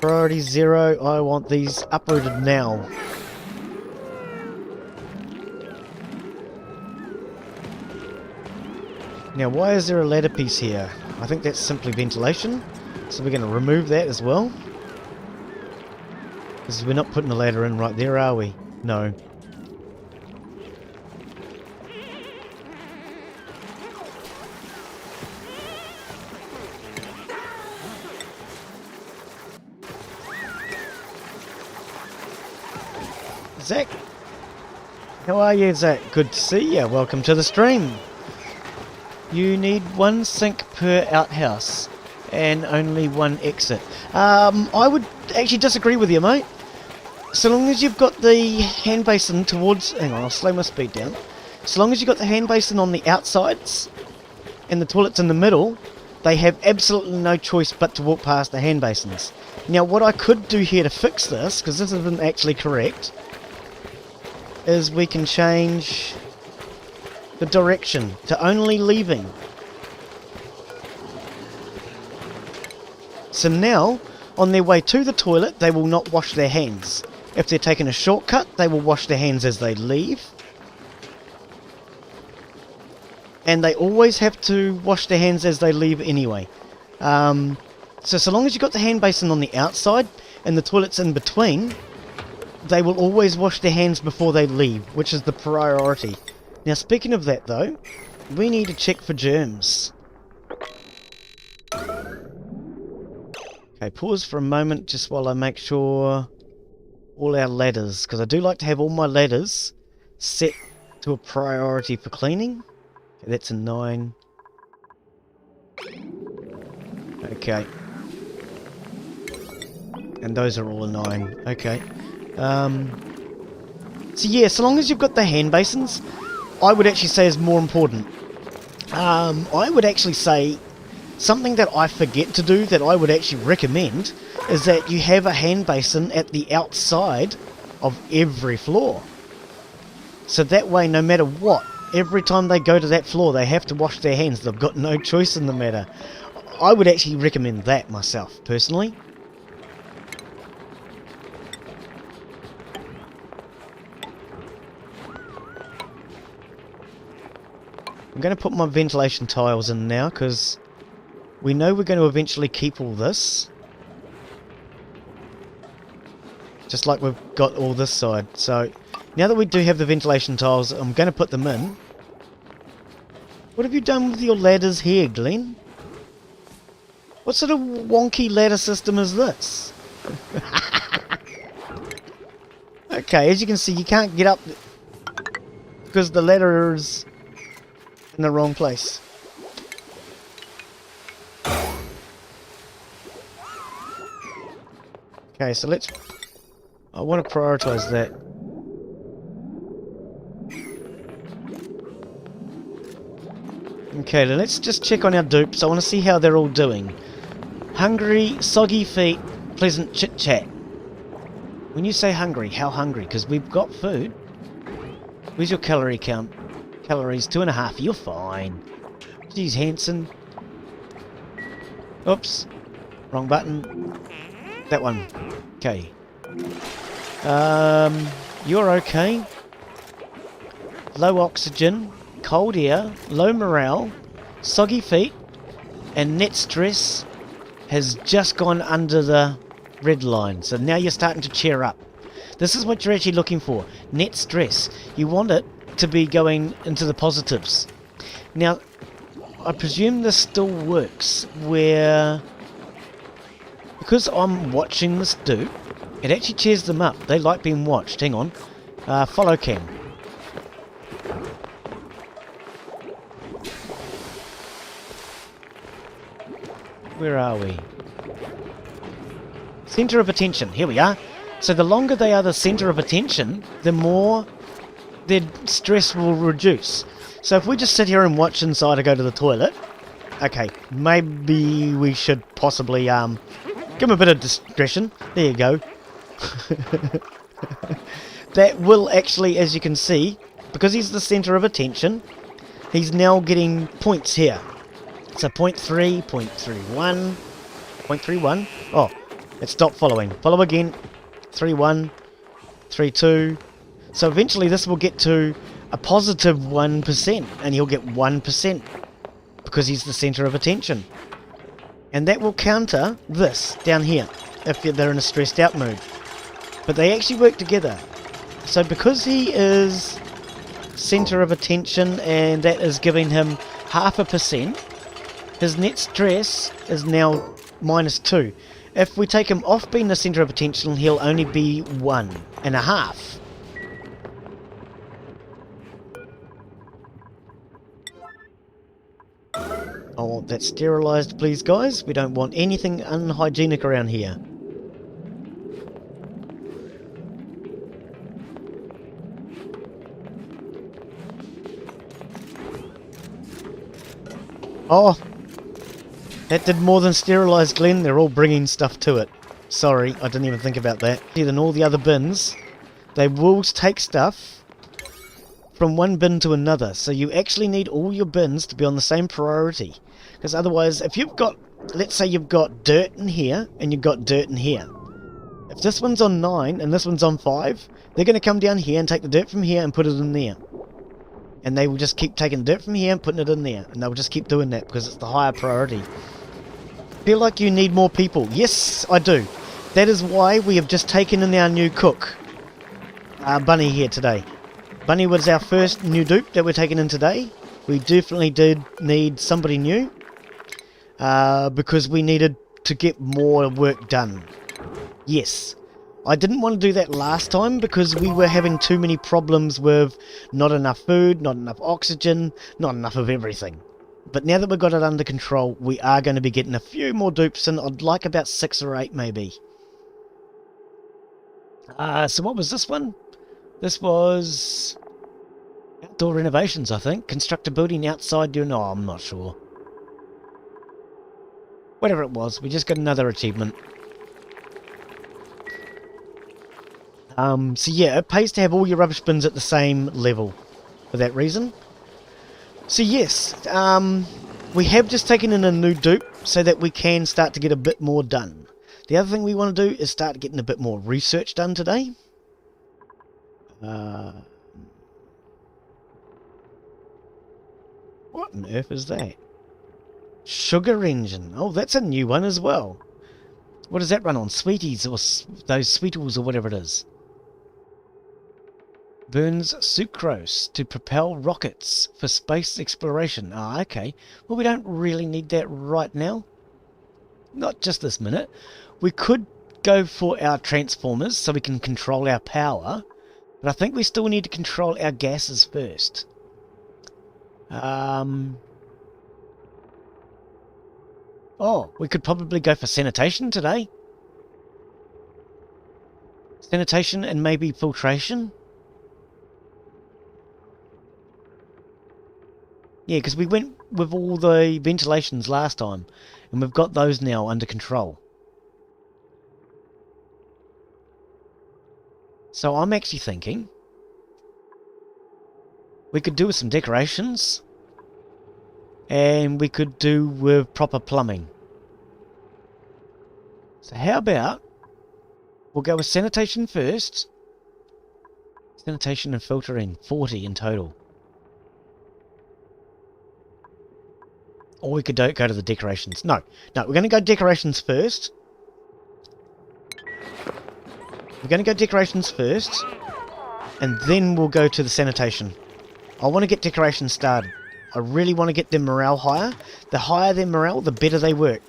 Priority 0. I want these uprooted now. Now, why is there a ladder piece here? I think that's simply ventilation. So we're going to remove that as well. Because we're not putting a ladder in right there, are we? No. Zach? How are you, Zach? Good to see you. Welcome to the stream. You need 1 sink per outhouse and only 1 exit. I would actually disagree with you, mate. So long as you've got the hand basin towards... Hang on, I'll slow my speed down. So long as you've got the hand basin on the outsides and the toilets in the middle, they have absolutely no choice but to walk past the hand basins. Now, what I could do here to fix this, because this isn't actually correct, is we can change the direction to only leaving. So now, on their way to the toilet, they will not wash their hands. If they're taking a shortcut, they will wash their hands as they leave. And they always have to wash their hands as they leave anyway. So long as you've got the hand basin on the outside and the toilets in between, they will always wash their hands before they leave, which is the priority. Now, speaking of that, though, we need to check for germs. Okay, pause for a moment just while I make sure all our ladders, because I do like to have all my ladders set to a priority for cleaning. Okay, that's a 9. Okay. And those are all a 9. Okay. So yeah, so long as you've got the hand basins, I would actually say is more important. I would actually say something that I forget to do that I would actually recommend is that you have a hand basin at the outside of every floor. So that way, no matter what, every time they go to that floor, they have to wash their hands. They've got no choice in the matter. I would actually recommend that myself, personally. I'm going to put my ventilation tiles in now, because we know we're going to eventually keep all this. Just like we've got all this side. So, now that we do have the ventilation tiles, I'm going to put them in. What have you done with your ladders here, Glenn? What sort of wonky ladder system is this? Okay, as you can see, you can't get up because the ladder is in the wrong place. Okay, so let's... I want to prioritize that. Okay, then let's just check on our dupes. I want to see how they're all doing. Hungry, soggy feet, pleasant chit-chat. When you say hungry, how hungry? Because we've got food. Where's your calorie count? Calories, 2.5. You're fine. Jeez, Hanson. Oops. Wrong button. That one. Okay. You're okay. Low oxygen, cold air, low morale, soggy feet, and net stress has just gone under the red line. So now you're starting to cheer up. This is what you're actually looking for. Net stress. You want it to be going into the positives. Now, I presume this still works where... Because I'm watching this dude, it actually cheers them up. They like being watched. Hang on. Follow cam. Where are we? Centre of attention. Here we are. So the longer they are the centre of attention, the more their stress will reduce. So if we just sit here and watch inside or go to the toilet, okay, maybe we should possibly give him a bit of discretion. There you go. That will actually, as you can see, because he's the centre of attention, he's now getting points here. So 0.3, 0.31, 0.31. Oh, it stopped following. Follow again. 3.1, 3.2. So eventually this will get to a positive 1%, and he'll get 1% because he's the centre of attention. And that will counter this down here if they're in a stressed out mood. But they actually work together. So because he is centre of attention and that is giving him 0.5%, his net stress is now -2. If we take him off being the centre of attention, he'll only be 1.5. I want that sterilised, please, guys. We don't want anything unhygienic around here. Oh! That did more than sterilise, Glenn. They're all bringing stuff to it. Sorry, I didn't even think about that. Than all the other bins, they will take stuff from one bin to another. So you actually need all your bins to be on the same priority. Because otherwise, if you've got, let's say you've got dirt in here, and you've got dirt in here. If this one's on 9, and this one's on 5, they're going to come down here and take the dirt from here and put it in there. And they will just keep taking dirt from here and putting it in there. And they'll just keep doing that because it's the higher priority. Feel like you need more people. Yes, I do. That is why we have just taken in our new cook. Bunny here today. Bunny was our first new dupe that we're taking in today. We definitely did need somebody new. Because we needed to get more work done. Yes. I didn't want to do that last time because we were having too many problems with not enough food, not enough oxygen, not enough of everything. But now that we've got it under control, we are going to be getting a few more dupes, and I'd like about 6 or 8 maybe. So what was this one? This was outdoor renovations, I think. Construct a building outside your... No, I'm not sure. Whatever it was, we just got another achievement. So yeah, it pays to have all your rubbish bins at the same level for that reason. So yes, we have just taken in a new dupe so that we can start to get a bit more done. The other thing we want to do is start getting a bit more research done today. What on earth is that? Sugar engine. Oh, that's a new one as well. What does that run on? Sweeties or those Sweetles or whatever it is. Burns sucrose to propel rockets for space exploration. Ah, okay. Well, we don't really need that right now. Not just this minute. We could go for our transformers so we can control our power. But I think we still need to control our gases first. Oh, we could probably go for sanitation today. Sanitation and maybe filtration. Yeah, because we went with all the ventilations last time, and we've got those now under control. So I'm actually thinking we could do with some decorations, and we could do with proper plumbing. So how about we'll go with sanitation first. Sanitation and filtering, 40 in total. Or we could go to the decorations. No, we're going to go decorations first. We're going to go decorations first, and then we'll go to the sanitation. I want to get decorations started. I really want to get their morale higher. The higher their morale, the better they work.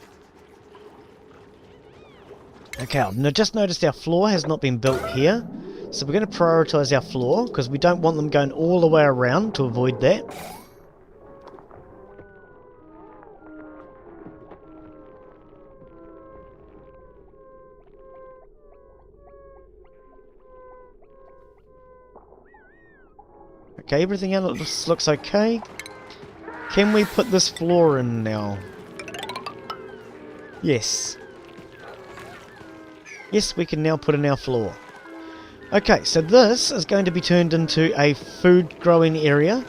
Okay, I've just noticed our floor has not been built here. So we're going to prioritise our floor, because we don't want them going all the way around to avoid that. Okay, everything else looks okay. Can we put this floor in now? Yes. Yes, we can now put in our floor. Okay, so this is going to be turned into a food growing area.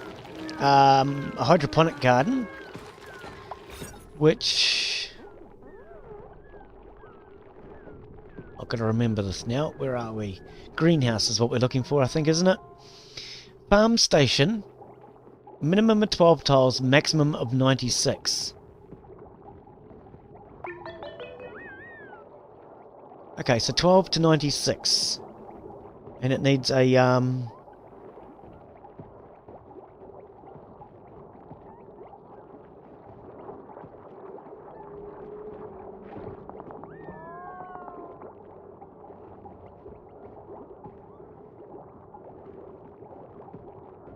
A hydroponic garden. Which... I've got to remember this now. Where are we? Greenhouse is what we're looking for, I think, isn't it? Farm station. Minimum of 12 tiles, maximum of 96. Okay, so 12 to 96. And it needs a,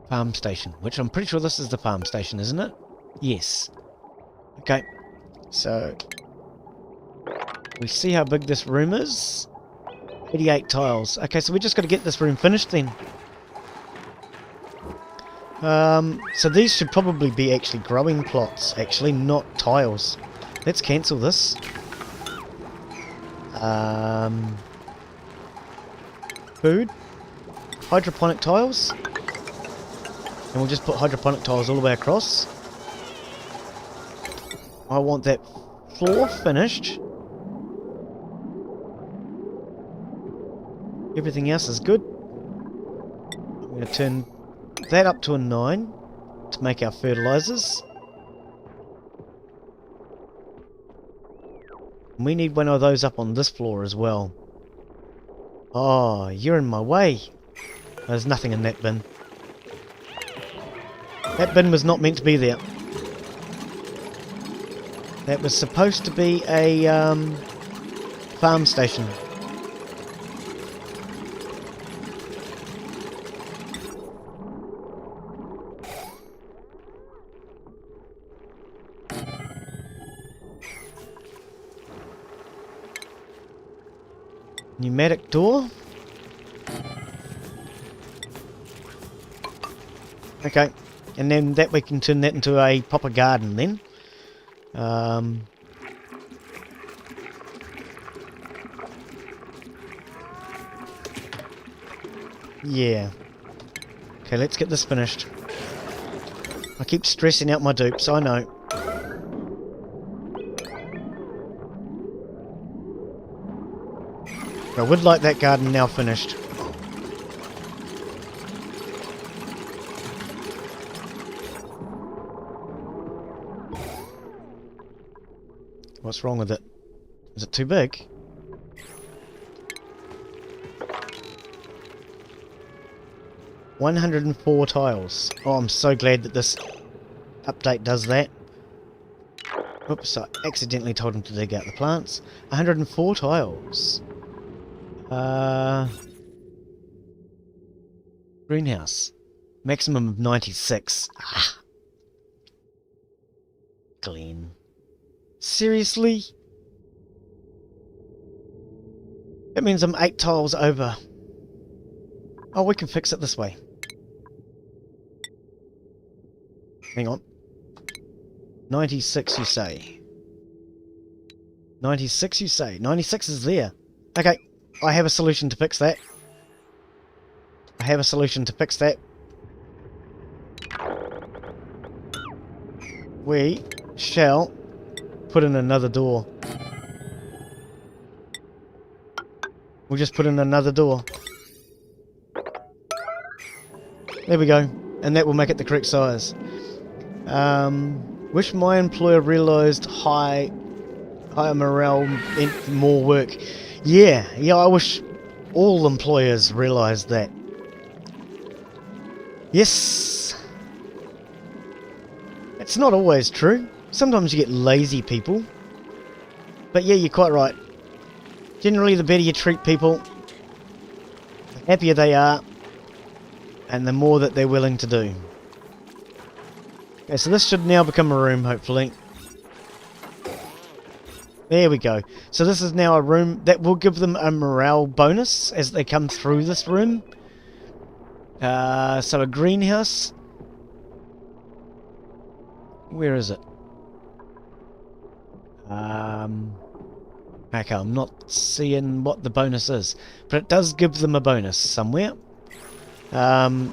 farm station, which I'm pretty sure this is the farm station, isn't it? Yes. Okay, so we see how big this room is. 88 tiles. Okay, so we just got to get this room finished then. So these should probably be actually growing plots, actually, not tiles. Let's cancel this. Food. Hydroponic tiles. And we'll just put hydroponic tiles all the way across. I want that floor finished. Everything else is good. I'm going to turn that up to a 9 to make our fertilizers. And we need one of those up on this floor as well. Oh, you're in my way. There's nothing in that bin. That bin was not meant to be there. That was supposed to be a farm station. Pneumatic door. Okay, and then that we can turn that into a proper garden then. Yeah. Okay, let's get this finished. I keep stressing out my dupes, I know. I would like that garden now finished. What's wrong with it? Is it too big? $104 tiles. Oh, I'm so glad that this update does that. Oops, I accidentally told him to dig out the plants. 104 tiles. Greenhouse. Maximum of 96. Ah. Glenn. Seriously? That means I'm 8 tiles over. Oh, we can fix it this way. Hang on. 96 you say. 96 you say. 96 is there. Okay, I have a solution to fix that. I have a solution to fix that. We shall put in another door. We'll just put in another door. There we go. And that will make it the correct size. Wish my employer realised higher morale meant more work. Yeah, I wish all employers realised that. Yes. It's not always true. Sometimes you get lazy people. But yeah, you're quite right. Generally, the better you treat people, the happier they are, and the more that they're willing to do. Okay, so this should now become a room, hopefully. There we go. So this is now a room that will give them a morale bonus as they come through this room. So a greenhouse. Where is it? Okay, I'm not seeing what the bonus is, but it does give them a bonus somewhere. Their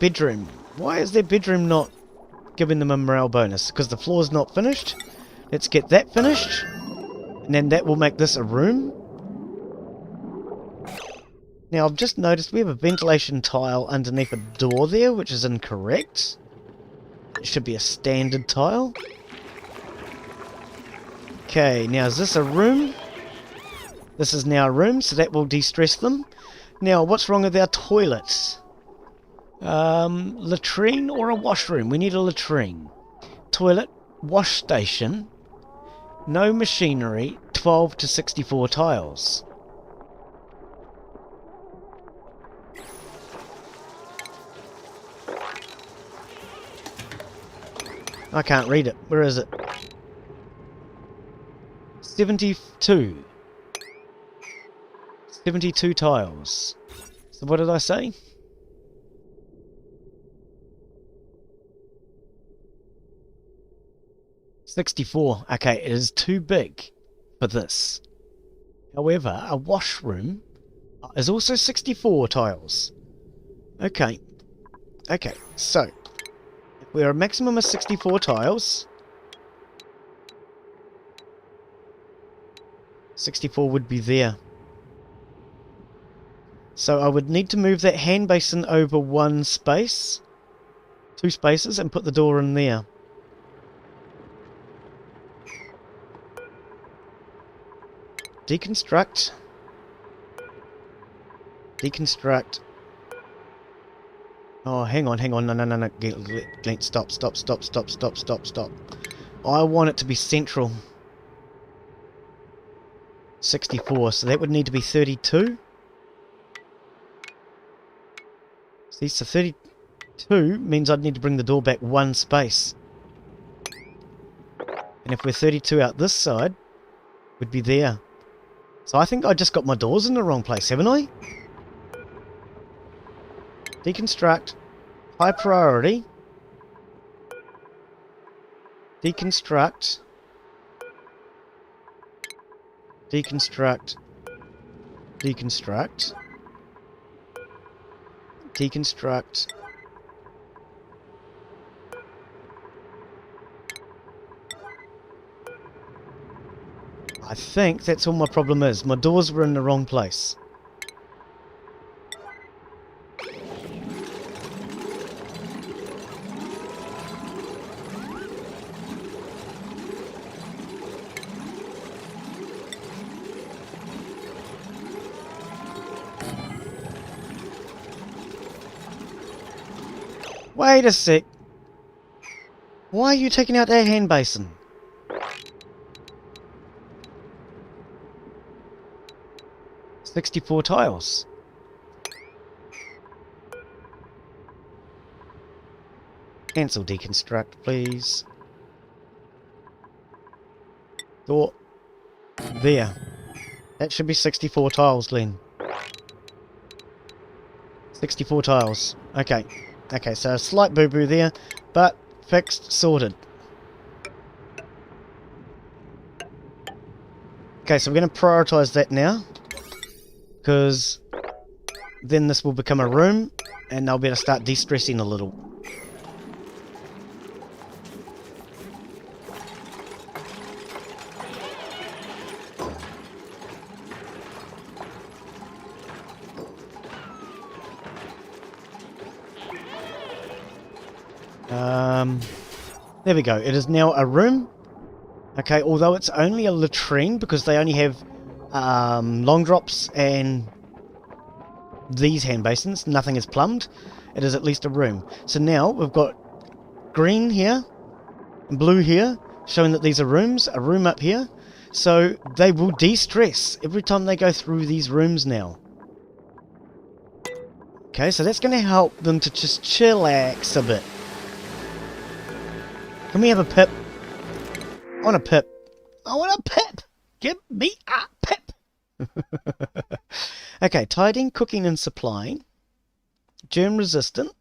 bedroom. Why is their bedroom not giving them a morale bonus? Because the floor's not finished. Let's get that finished, and then that will make this a room. Now I've just noticed we have a ventilation tile underneath a door there, which is incorrect. It should be a standard tile. Okay, now is this a room? This is now a room, so that will de-stress them. Now, what's wrong with our toilets? Latrine or a washroom? We need a latrine. Toilet, wash station, no machinery, 12 to 64 tiles. I can't read it. Where is it? 72. 72 tiles. So what did I say? 64. Okay, it is too big for this. However, a washroom is also 64 tiles. Okay. Okay, so we're a maximum of 64 tiles. 64 would be there. So I would need to move that hand basin over one space, 2 spaces, and put the door in there. Deconstruct. Deconstruct. Oh, hang on. No. Stop. I want it to be central. 64, so that would need to be 32. See, so 32 means I'd need to bring the door back one space. And if we're 32 out this side, we'd be there. So I think I just got my doors in the wrong place, haven't I? Deconstruct. High priority. Deconstruct. Deconstruct. Deconstruct. Deconstruct. I think that's all my problem is. My doors were in the wrong place. Wait a sec. Why are you taking out that hand basin? "64 tiles. Cancel deconstruct, please. Door. There. That should be 64 tiles, Glenn. 64 tiles. Okay. Okay, so a slight boo-boo there, but fixed, sorted. Okay, so we're going to prioritise that now, because then this will become a room, and they'll be able to start de-stressing a little. There we go. It is now a room. Okay, although it's only a latrine because they only have long drops and these hand basins. Nothing is plumbed. It is at least a room. So now we've got green here, blue here, showing that these are rooms. A room up here. So they will de-stress every time they go through these rooms now. Okay, so that's going to help them to just chillax a bit. Can we have a pip? I want a pip. I want a pip! Give me a pip! Okay, tidying, cooking and supplying. Germ resistant.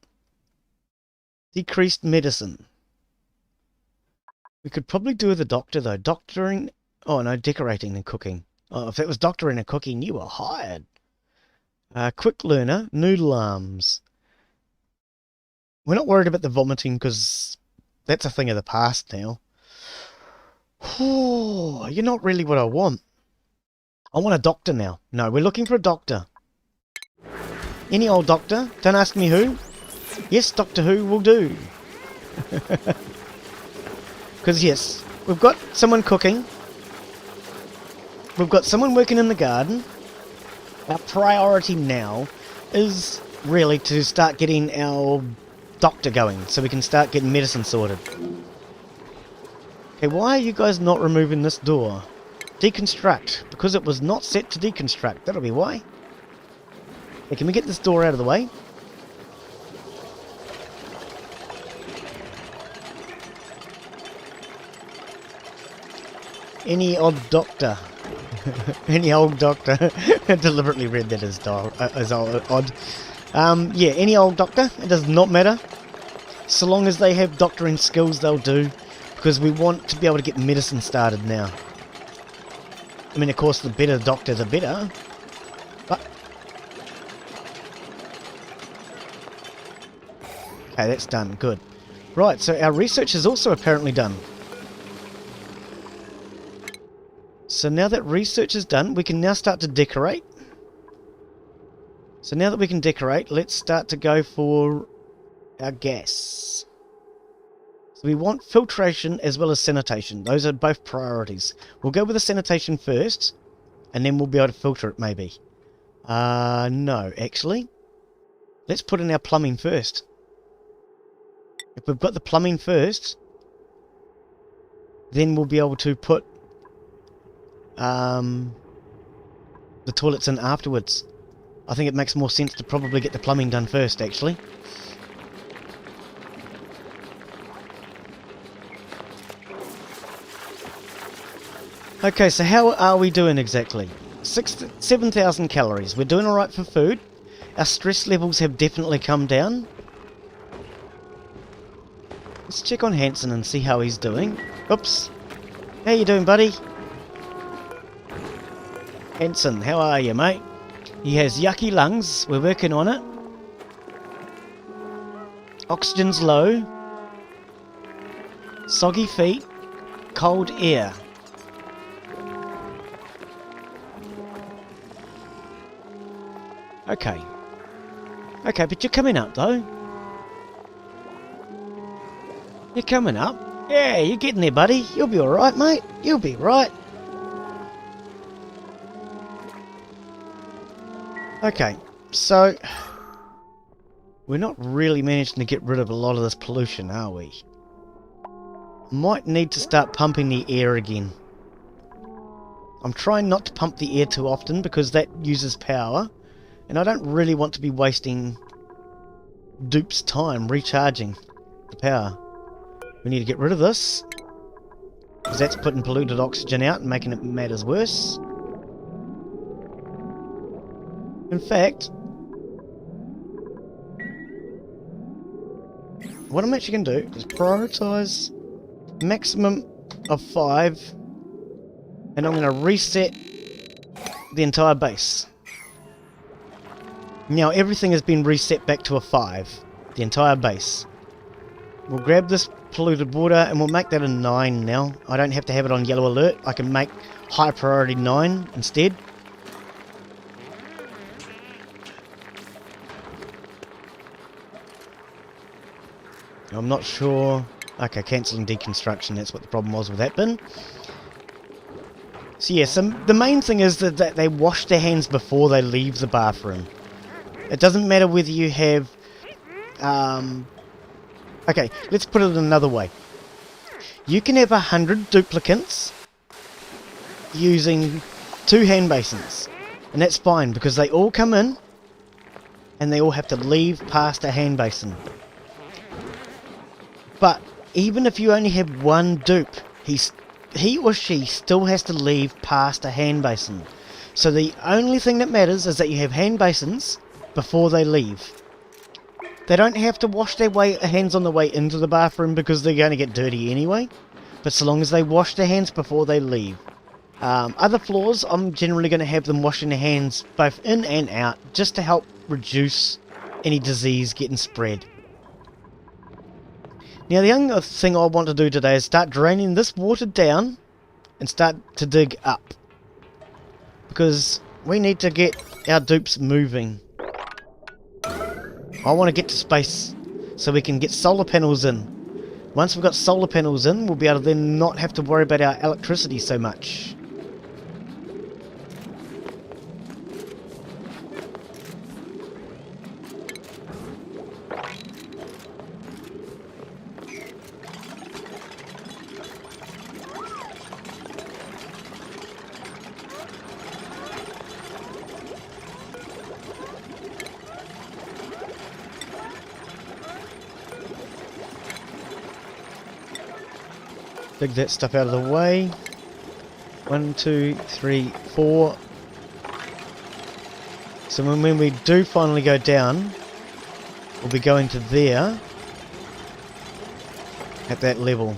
Decreased medicine. We could probably do with a doctor though. Doctoring... Oh no, decorating and cooking. Oh, if it was doctoring and cooking, you were hired. Quick learner. Noodle arms. We're not worried about the vomiting because... that's a thing of the past now. Oh, you're not really what I want. I want a doctor now. No, we're looking for a doctor. Any old doctor. Don't ask me who. Yes, Doctor Who will do. Because yes, we've got someone cooking. We've got someone working in the garden. Our priority now is really to start getting our doctor going so we can start getting medicine sorted. Okay, why are you guys not removing this door? Deconstruct. Because it was not set to deconstruct. That'll be why. Okay, can we get this door out of the way? Any odd doctor. Any old doctor. I deliberately read that as odd. Yeah, any old doctor. It does not matter. So long as they have doctoring skills, they'll do. Because we want to be able to get medicine started now. I mean, of course, the better doctor, the better. But... okay, that's done. Good. Right, so our research is also apparently done. So now that research is done, we can now start to decorate. So now that we can decorate, let's start to go for our gas. So we want filtration as well as sanitation. Those are both priorities. We'll go with the sanitation first, and then we'll be able to filter it maybe. No, actually. Let's put in our plumbing first. If we've got the plumbing first, then we'll be able to put the toilets in afterwards. I think it makes more sense to probably get the plumbing done first, actually. Okay, so how are we doing exactly? 7,000 calories. We're doing alright for food. Our stress levels have definitely come down. Let's check on Hanson and see how he's doing. Oops. How you doing, buddy? Hanson, how are you, mate? He has yucky lungs. We're working on it. Oxygen's low. Soggy feet. Cold air. Okay. Okay, but you're coming up though. You're coming up. Yeah, you're getting there, buddy. You'll be alright, mate. You'll be right. Okay, so we're not really managing to get rid of a lot of this pollution, are we? Might need to start pumping the air again. I'm trying not to pump the air too often because that uses power, and I don't really want to be wasting Dupe's time recharging the power. We need to get rid of this, because that's putting polluted oxygen out and making it matters worse. In fact, what I'm actually going to do is prioritize maximum of 5, and I'm going to reset the entire base. Now everything has been reset back to a 5, the entire base. We'll grab this polluted water and we'll make that a 9 now. I don't have to have it on yellow alert, I can make high priority 9 instead. I'm not sure. Okay, cancelling deconstruction, that's what the problem was with that bin. So yes, the main thing is that they wash their hands before they leave the bathroom. It doesn't matter whether you have... okay, let's put it another way. You can have 100 duplicants using 2 hand basins. And that's fine, because they all come in and they all have to leave past a hand basin. But even if you only have 1 dupe, he or she still has to leave past a hand basin. So the only thing that matters is that you have hand basins before they leave. They don't have to wash their hands on the way into the bathroom because they're going to get dirty anyway. But so long as they wash their hands before they leave. Other floors, I'm generally going to have them washing their hands both in and out, just to help reduce any disease getting spread. Now the other thing I want to do today is start draining this water down and start to dig up. Because we need to get our dupes moving. I want to get to space so we can get solar panels in. Once we've got solar panels in, we'll be able to then not have to worry about our electricity so much. Dig that stuff out of the way. 1, 2, 3, 4. So when we do finally go down, we'll be going to there at that level.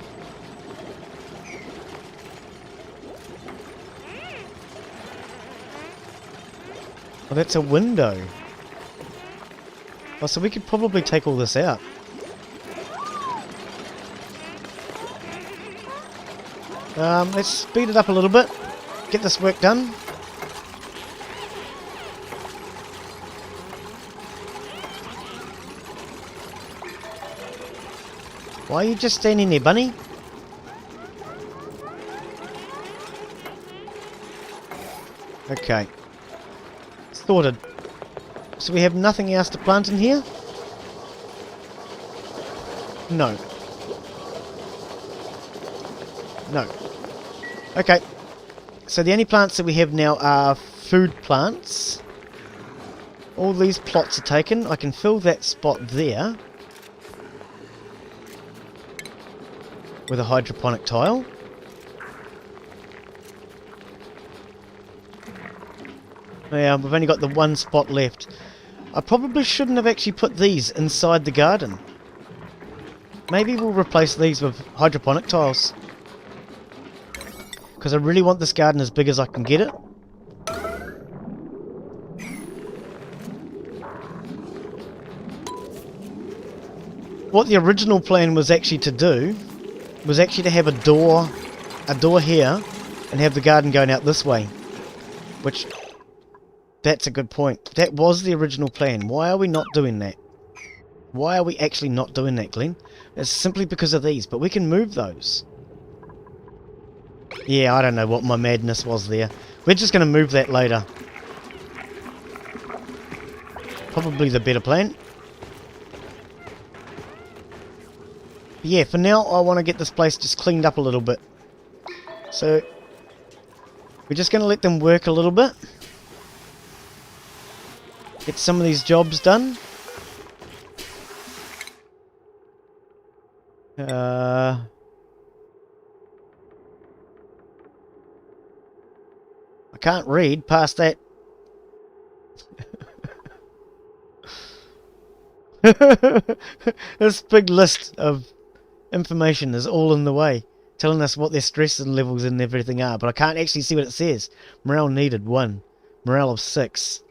Oh, that's a window. Oh, so we could probably take all this out. Let's speed it up a little bit, get this work done. Why are you just standing there, bunny? Okay. Sorted. So we have nothing else to plant in here? No. No. Okay. So the only plants that we have now are food plants. All these plots are taken. I can fill that spot there with a hydroponic tile. Yeah, we've only got the one spot left. I probably shouldn't have actually put these inside the garden. Maybe we'll replace these with hydroponic tiles. Because I really want this garden as big as I can get it. what the original plan was actually to do was actually to have a door here and have the garden going out this way. Which, that's a good point. That was the original plan. Why are we not doing that? Why are we actually not doing that, Glenn? It's simply because of these, but we can move those. Yeah, I don't know what my madness was there. We're just going to move that later. Probably the better plan. But yeah, for now I want to get this place just cleaned up a little bit. So, we're just going to let them work a little bit. Get some of these jobs done. I can't read past that. This big list of information is all in the way, telling us what their stress levels and everything are, but I can't actually see what it says. Morale needed 1. Morale of 6.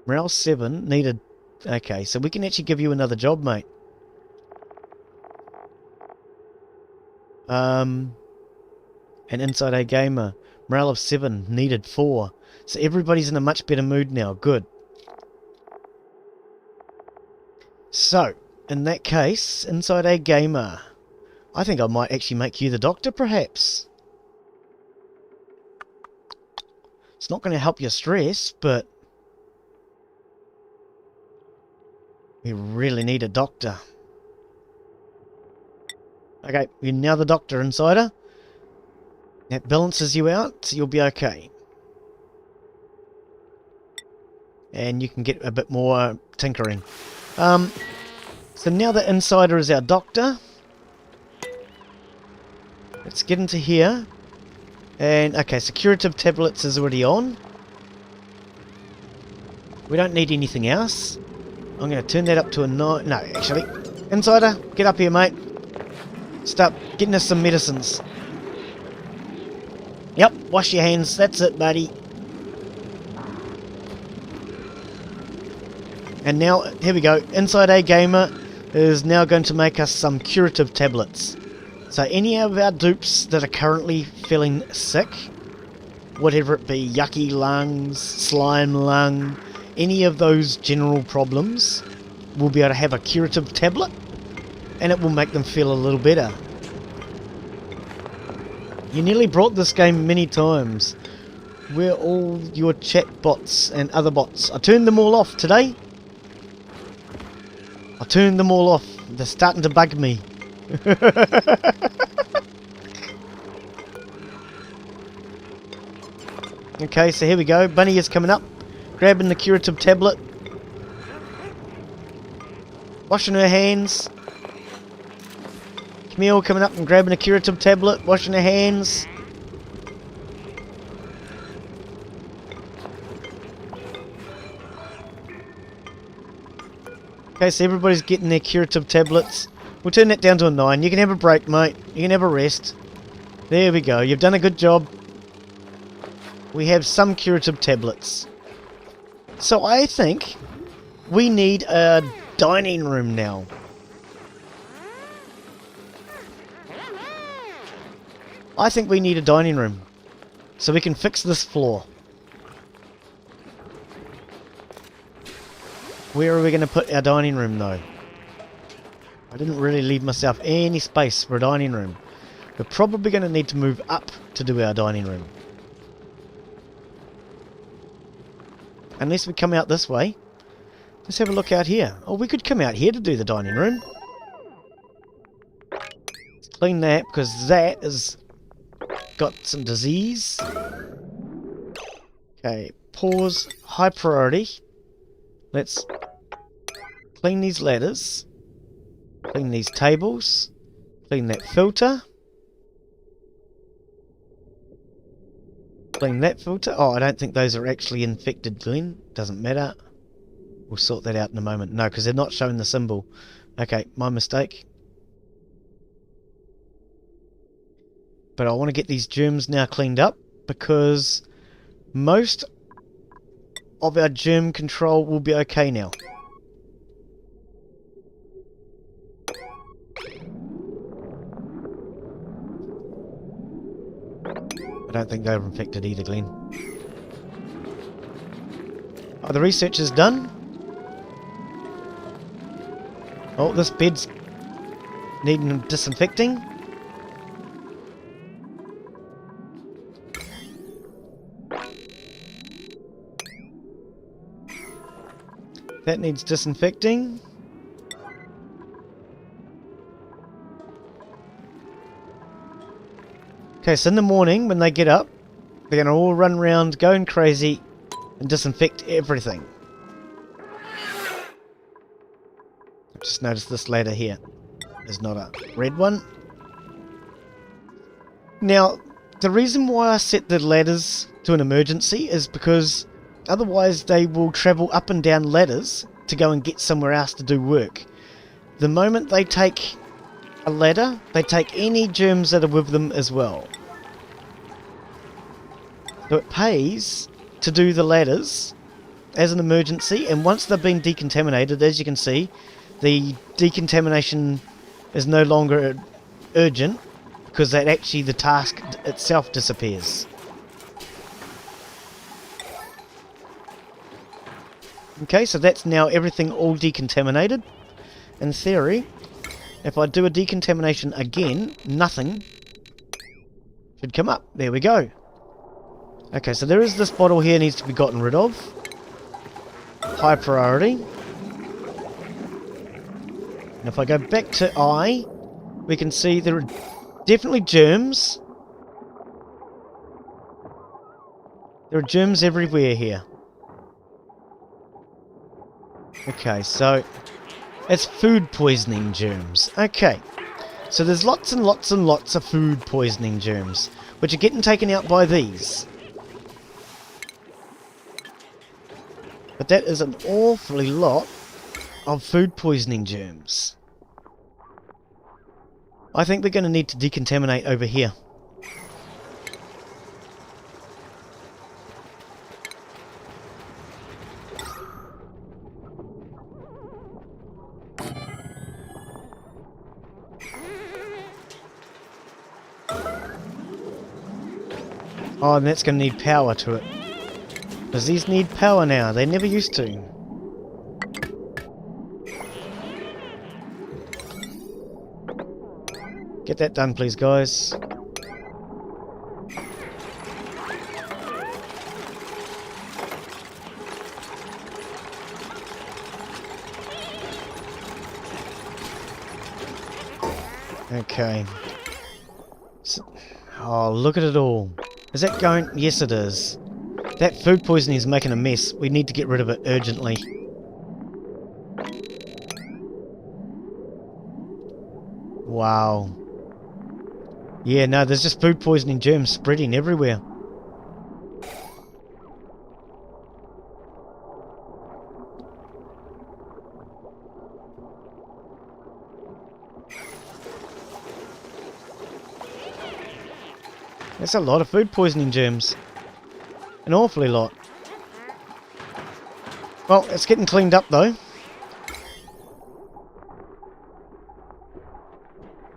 Morale 7 needed... Okay, so we can actually give you another job, mate. And inside a gamer. Morale of 7 needed 4. So everybody's in a much better mood now. Good. So, in that case, inside a gamer, I think I might actually make you the doctor, perhaps. It's not going to help your stress, but we really need a doctor. Okay, you're now the doctor, Insider. That balances you out, so you'll be okay. And you can get a bit more tinkering. So now that Insider is our doctor, let's get into here. And, okay, so curative tablets is already on. We don't need anything else. I'm going to turn that up to a 9. No, actually. Insider, get up here, mate. Start getting us some medicines. Yep, wash your hands. That's it, buddy. And now, here we go. Inside A Gamer is now going to make us some curative tablets. So any of our dupes that are currently feeling sick, whatever it be, yucky lungs, slime lung, any of those general problems, we'll be able to have a curative tablet, and it will make them feel a little better. You nearly brought this game many times. Where are all your chat bots and other bots? I turned them all off today. I turned them all off. They're starting to bug me. Okay, so here we go. Bunny is coming up, grabbing the curative tablet, washing her hands. Camille coming up and grabbing a curative tablet, washing her hands. Okay, so everybody's getting their curative tablets. We'll turn that down to a 9. You can have a break, mate. You can have a rest. There we go. You've done a good job. We have some curative tablets. So I think we need a dining room now. I think we need a dining room. So we can fix this floor. Where are we going to put our dining room, though? I didn't really leave myself any space for a dining room. We're probably going to need to move up to do our dining room. Unless we come out this way. Let's have a look out here. Oh, we could come out here to do the dining room. Let's clean that, because that has got some disease. Okay, pause. High priority. Let's clean these ladders. Clean these tables. Clean that filter. Clean that filter. Oh, I don't think those are actually infected, Glenn. Doesn't matter. We'll sort that out in a moment. No, because they're not showing the symbol. Okay, my mistake. But I want to get these germs now cleaned up, because most of our germ control will be okay now. I don't think they were infected either, Glenn. Oh, the research is done. Oh, this bed's needing disinfecting. That needs disinfecting. Okay, so in the morning when they get up, they're going to all run around going crazy and disinfect everything. I've just noticed this ladder here is not a red one. Now, the reason why I set the ladders to an emergency is because otherwise they will travel up and down ladders to go and get somewhere else to do work. The moment they take a ladder, they take any germs that are with them as well. So it pays to do the ladders as an emergency, and once they've been decontaminated, as you can see, the decontamination is no longer urgent because that actually the task itself disappears. Okay, so that's now everything all decontaminated. In theory, if I do a decontamination again, nothing should come up. There we go. Okay, so there is this bottle here needs to be gotten rid of. High priority. And if I go back to I, we can see there are definitely germs. There are germs everywhere here. Okay, so it's food poisoning germs. Okay, so there's lots and lots and lots of food poisoning germs, which are getting taken out by these. But that is an awfully lot of food poisoning germs. I think we're going to need to decontaminate over here. Oh, and that's going to need power to it. Because these need power now. They never used to. Get that done, please, guys. Okay. So, oh, look at it all. Is that going? Yes, it is. That food poisoning is making a mess. We need to get rid of it urgently. Wow. Yeah, no, there's just food poisoning germs spreading everywhere. That's a lot of food poisoning germs. An awfully lot. Well, it's getting cleaned up though.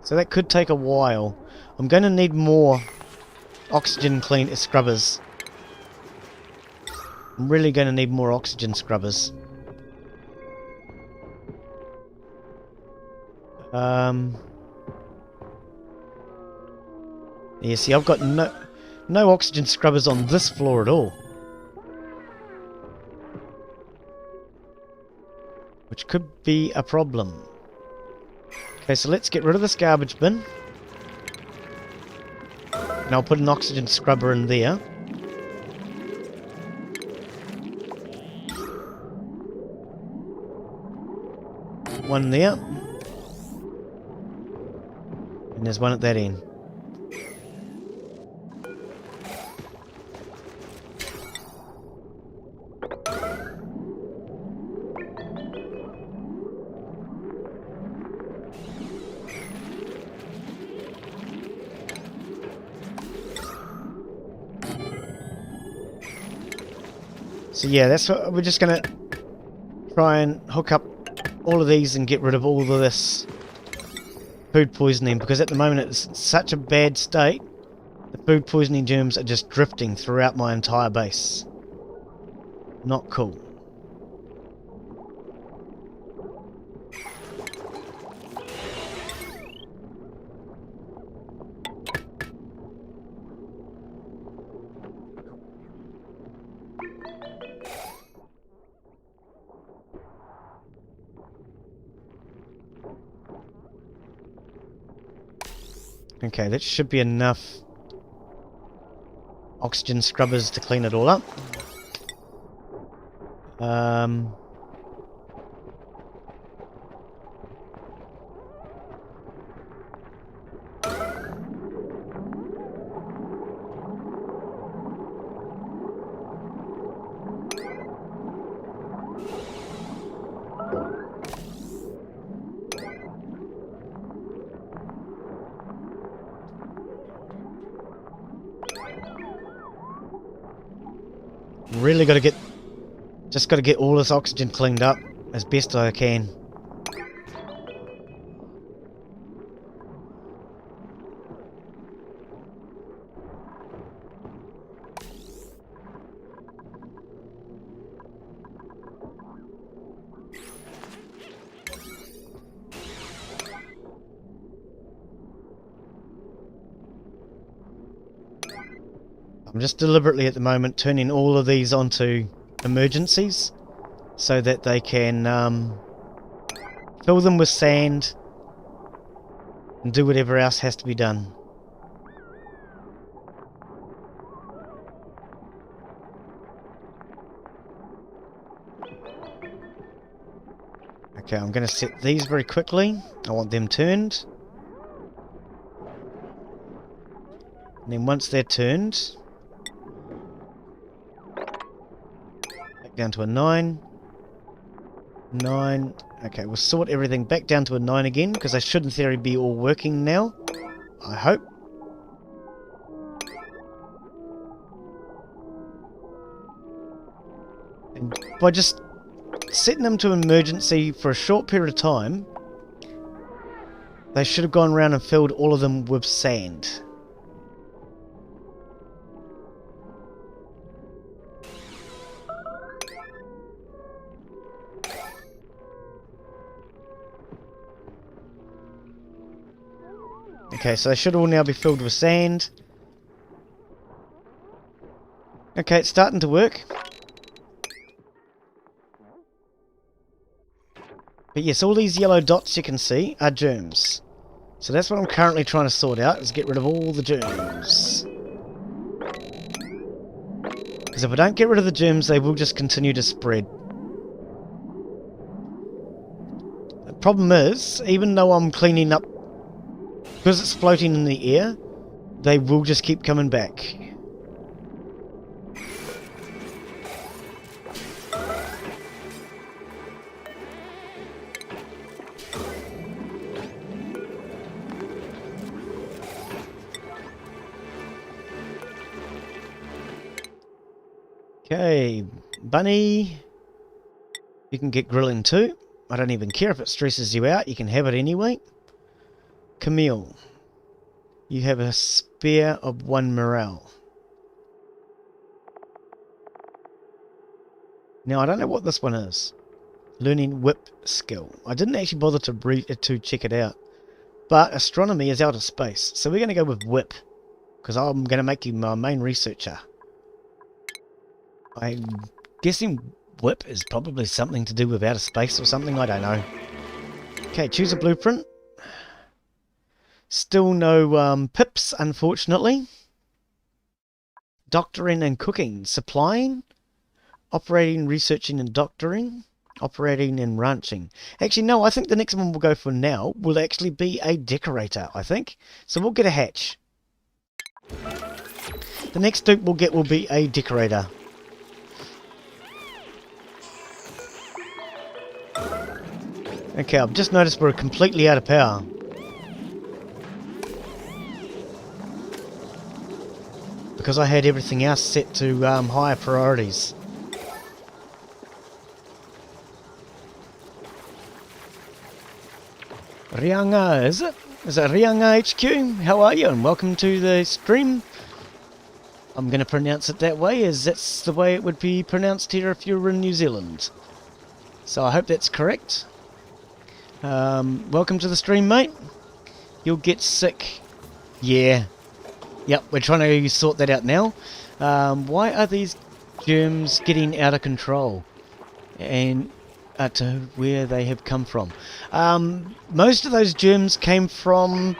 So that could take a while. I'm going to need more oxygen clean scrubbers. I'm really going to need more oxygen scrubbers. Yeah, see, I've got no oxygen scrubbers on this floor at all. Which could be a problem. Okay, so let's get rid of this garbage bin. And I'll put an oxygen scrubber in there. One there. And there's one at that end. So yeah, that's what we're just gonna try and hook up all of these and get rid of all of this food poisoning, because at the moment it's in such a bad state The food poisoning germs are just drifting throughout my entire base. Not cool. Okay, that should be enough oxygen scrubbers to clean it all up. Really got to get, just got to get all this oxygen cleaned up as best I can. I'm just deliberately at the moment turning all of these onto emergencies so that they can fill them with sand and do whatever else has to be done. Okay, I'm going to set these very quickly. I want them turned. And then once they're turned, down to a 9. 9. Okay, we'll sort everything back down to a 9 again, because they should in theory be all working now. I hope. And by just setting them to emergency for a short period of time, they should have gone around and filled all of them with sand. Okay, so they should all now be filled with sand. Okay, it's starting to work. But yes, all these yellow dots you can see are germs. So that's what I'm currently trying to sort out, is get rid of all the germs. Because if I don't get rid of the germs, they will just continue to spread. The problem is, even though I'm cleaning up, because it's floating in the air, they will just keep coming back. Okay, Bunny, you can get grilling too. I don't even care if it stresses you out, you can have it anyway. Camille, you have a spare of 1 morale. Now I don't know what this one is. Learning whip skill. I didn't actually bother to check it out. But astronomy is outer space, so we're going to go with whip, because I'm going to make you my main researcher. I'm guessing whip is probably something to do with outer space or something, I don't know. Okay, choose a blueprint. Still no pips, unfortunately. Doctoring and cooking. Supplying. Operating, researching and doctoring. Operating and ranching. Actually, no, I think the next one we'll go for now will actually be a decorator, I think. So we'll get a hatch. The next dupe we'll get will be a decorator. Okay, I've just noticed we're completely out of power. Because I had everything else set to higher priorities. Rianga, is it? Is that Rianga HQ? How are you? And welcome to the stream. I'm going to pronounce it that way, as that's the way it would be pronounced here if you were in New Zealand. So I hope that's correct. Welcome to the stream, mate. You'll get sick. Yeah. Yep, we're trying to sort that out now. Why are these germs getting out of control? And to where they have come from. Most of those germs came from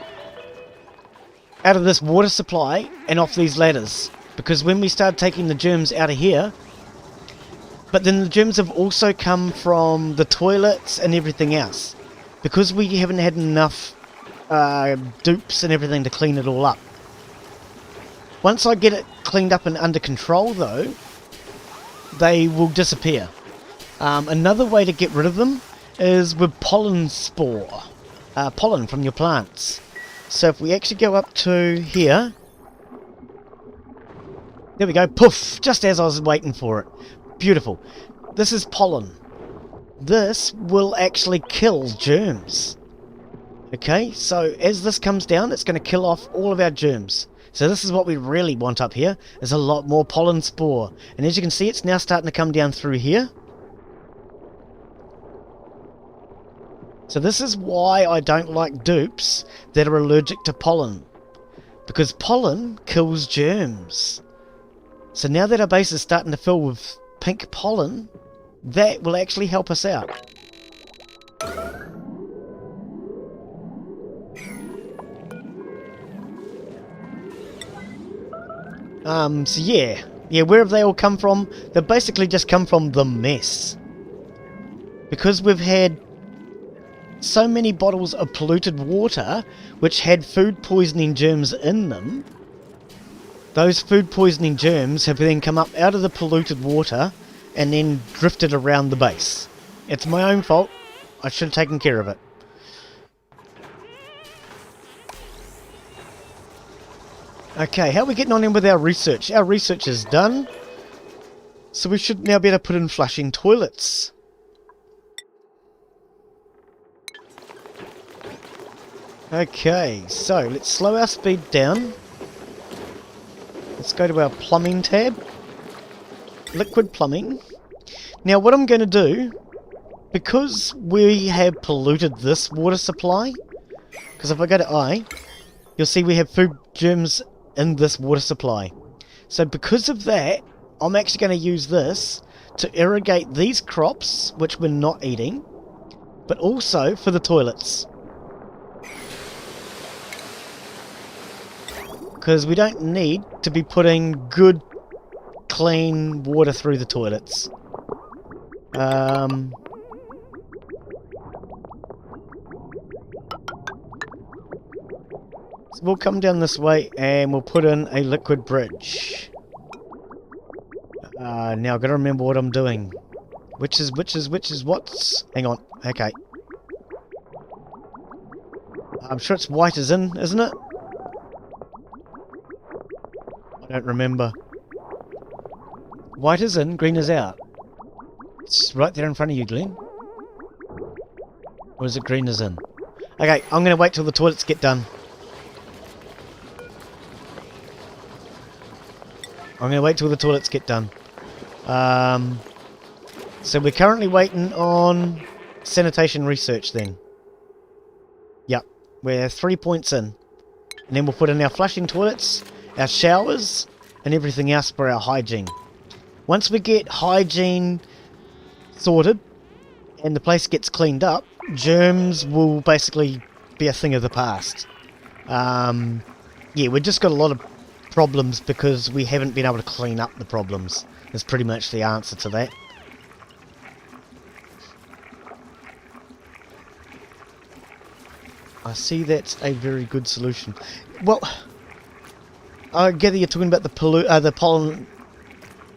out of this water supply and off these ladders. Because when we started taking the germs out of here, but then the germs have also come from the toilets and everything else. Because we haven't had enough dupes and everything to clean it all up. Once I get it cleaned up and under control though, they will disappear. Another way to get rid of them is with pollen spore. Pollen from your plants. So if we actually go up to here. There we go. Poof! Just as I was waiting for it. Beautiful. This is pollen. This will actually kill germs. Okay, so as this comes down, it's going to kill off all of our germs. So this is what we really want up here. There's a lot more pollen spore. And as you can see, it's now starting to come down through here. So this is why I don't like dupes that are allergic to pollen. Because pollen kills germs. So now that our base is starting to fill with pink pollen, that will actually help us out. So yeah, where have they all come from? They've basically just come from the mess. Because we've had so many bottles of polluted water which had food poisoning germs in them, those food poisoning germs have then come up out of the polluted water and then drifted around the base. It's my own fault. I should have taken care of it. Okay, how are we getting on in with our research? Our research is done. So we should now be able to put in flushing toilets. Okay, so let's slow our speed down. Let's go to our plumbing tab. Liquid plumbing. Now what I'm going to do, because we have polluted this water supply, because if I go to I, you'll see we have food germs in this water supply. So because of that, I'm actually going to use this to irrigate these crops, which we're not eating, but also for the toilets. Because we don't need to be putting good, clean water through the toilets. So we'll come down this way and we'll put in a liquid bridge. Now I've got to remember what I'm doing. Which is what's... Hang on, okay. I'm sure it's white is in, isn't it? I don't remember. White is in, green is out. It's right there in front of you, Glenn. Or is it green is in? Okay, I'm going to wait till the toilets get done. I'm going to wait till the toilets get done. So we're currently waiting on sanitation research then. Yep, we're 3 points in. And then we'll put in our flushing toilets, our showers, and everything else for our hygiene. Once we get hygiene sorted and the place gets cleaned up, germs will basically be a thing of the past. Yeah, we've just got a lot of problems because we haven't been able to clean up the problems. That's pretty much the answer to that. I see that's a very good solution. Well, I gather you're talking about the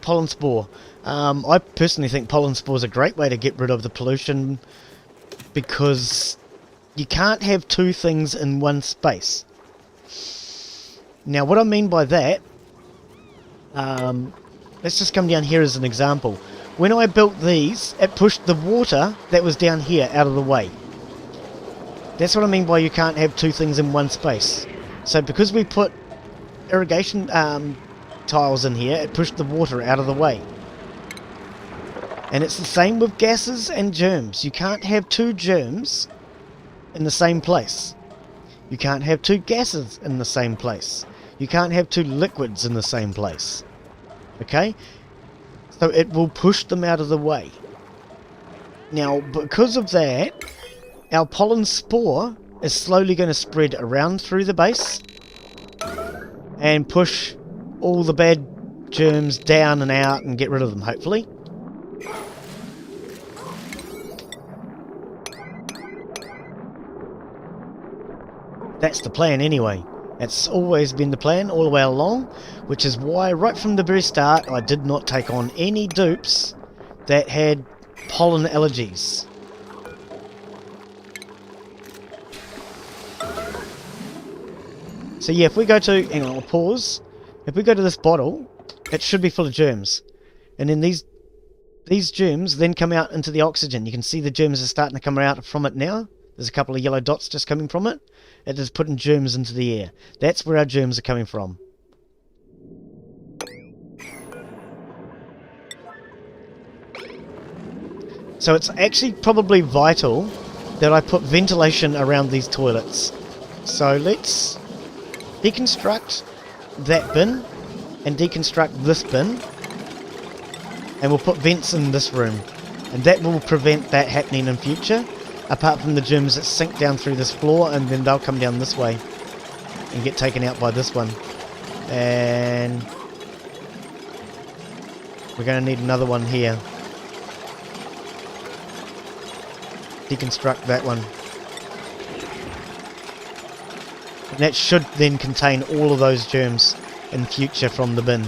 pollen spore. I personally think pollen spore is a great way to get rid of the pollution because you can't have two things in one space. Now, what I mean by that, let's just come down here as an example. When I built these, it pushed the water that was down here out of the way. That's what I mean by you can't have two things in one space. So because we put irrigation tiles in here, it pushed the water out of the way. And it's the same with gases and germs. You can't have two germs in the same place. You can't have two gases in the same place. You can't have two liquids in the same place. Okay? So it will push them out of the way. Now, because of that, our pollen spore is slowly going to spread around through the base and push all the bad germs down and out and get rid of them, hopefully. That's the plan anyway. It's always been the plan all the way along, which is why right from the very start I did not take on any dupes that had pollen allergies. So yeah, if we go to, hang on, I'll pause. If we go to this bottle, it should be full of germs. And then these germs then come out into the oxygen. You can see the germs are starting to come out from it now. There's a couple of yellow dots just coming from it. It is putting germs into the air. That's where our germs are coming from. So it's actually probably vital that I put ventilation around these toilets. So let's deconstruct that bin and deconstruct this bin, and we'll put vents in this room, and that will prevent that happening in future, apart from the germs that sink down through this floor and then they'll come down this way and get taken out by this one. And we're going to need another one here. Deconstruct that one. And that should then contain all of those germs in future from the bin.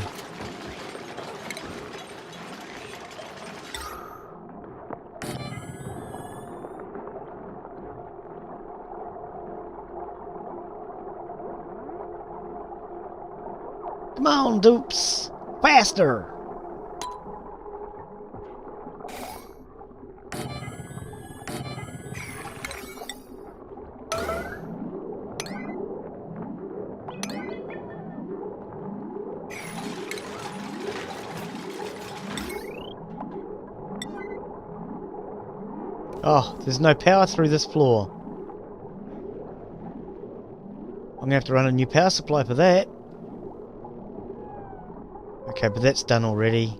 Come on, dupes! Faster! Oh, there's no power through this floor. I'm going to have to run a new power supply for that. Okay, but that's done already.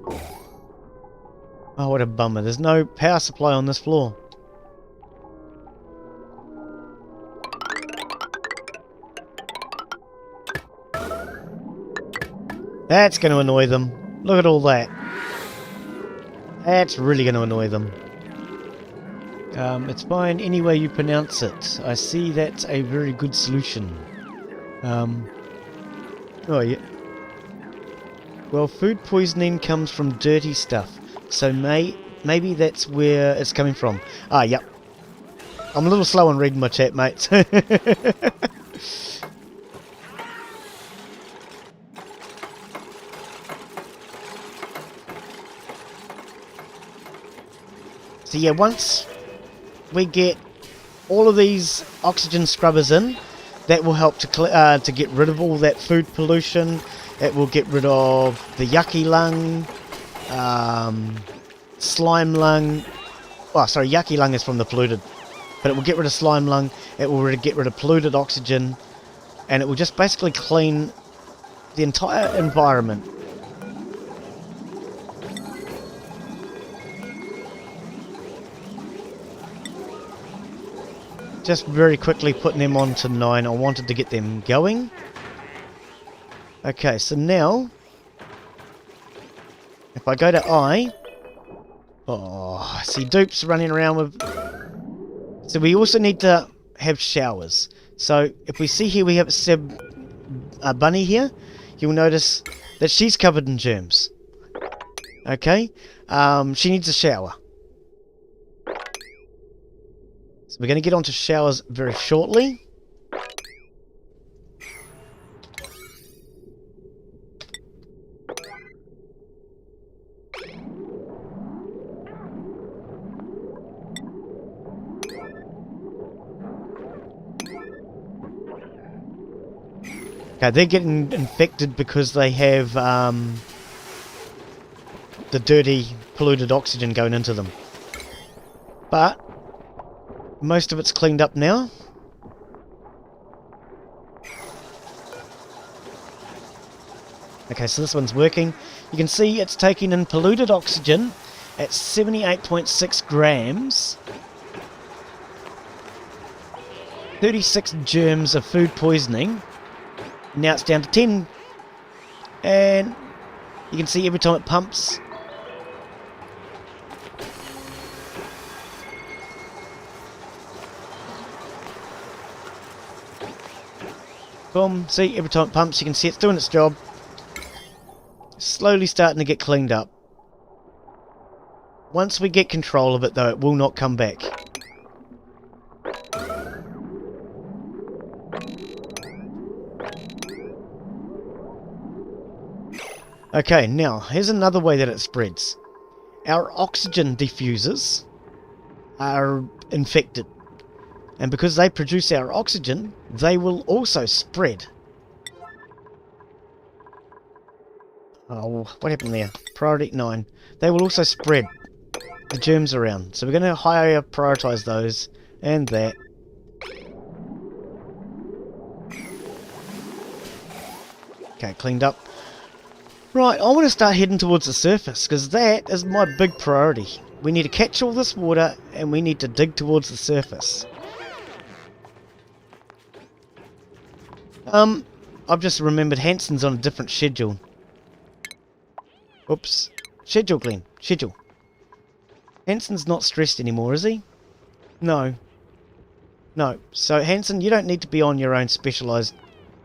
Oh, what a bummer. There's no power supply on this floor. That's going to annoy them. Look at all that. That's really going to annoy them. It's fine any way you pronounce it. I see that's a very good solution. Oh yeah. Well, food poisoning comes from dirty stuff, so maybe that's where it's coming from. Ah, yep. I'm a little slow on reading my chat, mates. So yeah, once we get all of these oxygen scrubbers in, that will help to get rid of all that food pollution. It will get rid of the yucky lung, slime lung. Oh, sorry, yucky lung is from the polluted, but it will get rid of slime lung. It will get rid of polluted oxygen, and it will just basically clean the entire environment. Just very quickly putting them on to 9. I wanted to get them going. Okay, so now, if I go to I, oh, I see dupes running around with... So we also need to have showers. So if we see here, we have a bunny here. You'll notice that she's covered in germs. Okay, she needs a shower. So we're going to get onto showers very shortly. Okay, they're getting infected because they have the dirty, polluted oxygen going into them. But most of it's cleaned up now. Okay, so this one's working. You can see it's taking in polluted oxygen at 78.6 grams. 36 germs of food poisoning. Now it's down to 10. And you can see every time it pumps, boom, see, every time it pumps you can see it's doing its job. Slowly starting to get cleaned up. Once we get control of it though, it will not come back. Okay, now, here's another way that it spreads. Our oxygen diffusers are infected. And because they produce our oxygen, they will also spread. Oh, what happened there? Priority 9. They will also spread the germs around. So we're going to higher prioritize those and that. Okay, cleaned up. Right, I want to start heading towards the surface, because that is my big priority. We need to catch all this water, and we need to dig towards the surface. I've just remembered Hanson's on a different schedule. Oops. Schedule, Glenn. Schedule. Hanson's not stressed anymore, is he? No. No. So, Hanson, you don't need to be on your own specialised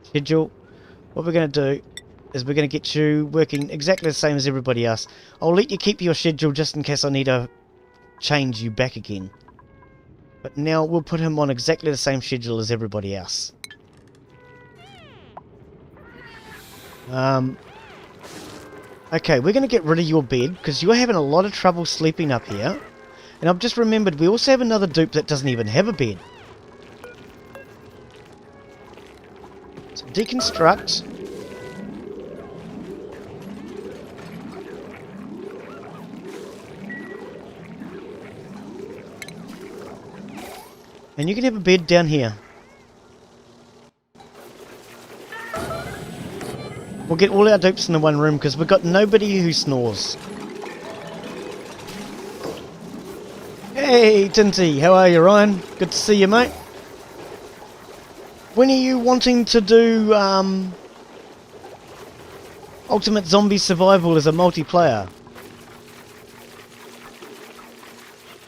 schedule. What we're going to do is we're going to get you working exactly the same as everybody else. I'll let you keep your schedule just in case I need to change you back again. But now we'll put him on exactly the same schedule as everybody else. Okay, we're going to get rid of your bed because you're having a lot of trouble sleeping up here. And I've just remembered we also have another dupe that doesn't even have a bed. So deconstruct. And you can have a bed down here. We'll get all our dupes in the one room because we've got nobody who snores. Hey Tinty, how are you, Ryan? Good to see you, mate. When are you wanting to do Ultimate Zombie Survival as a multiplayer?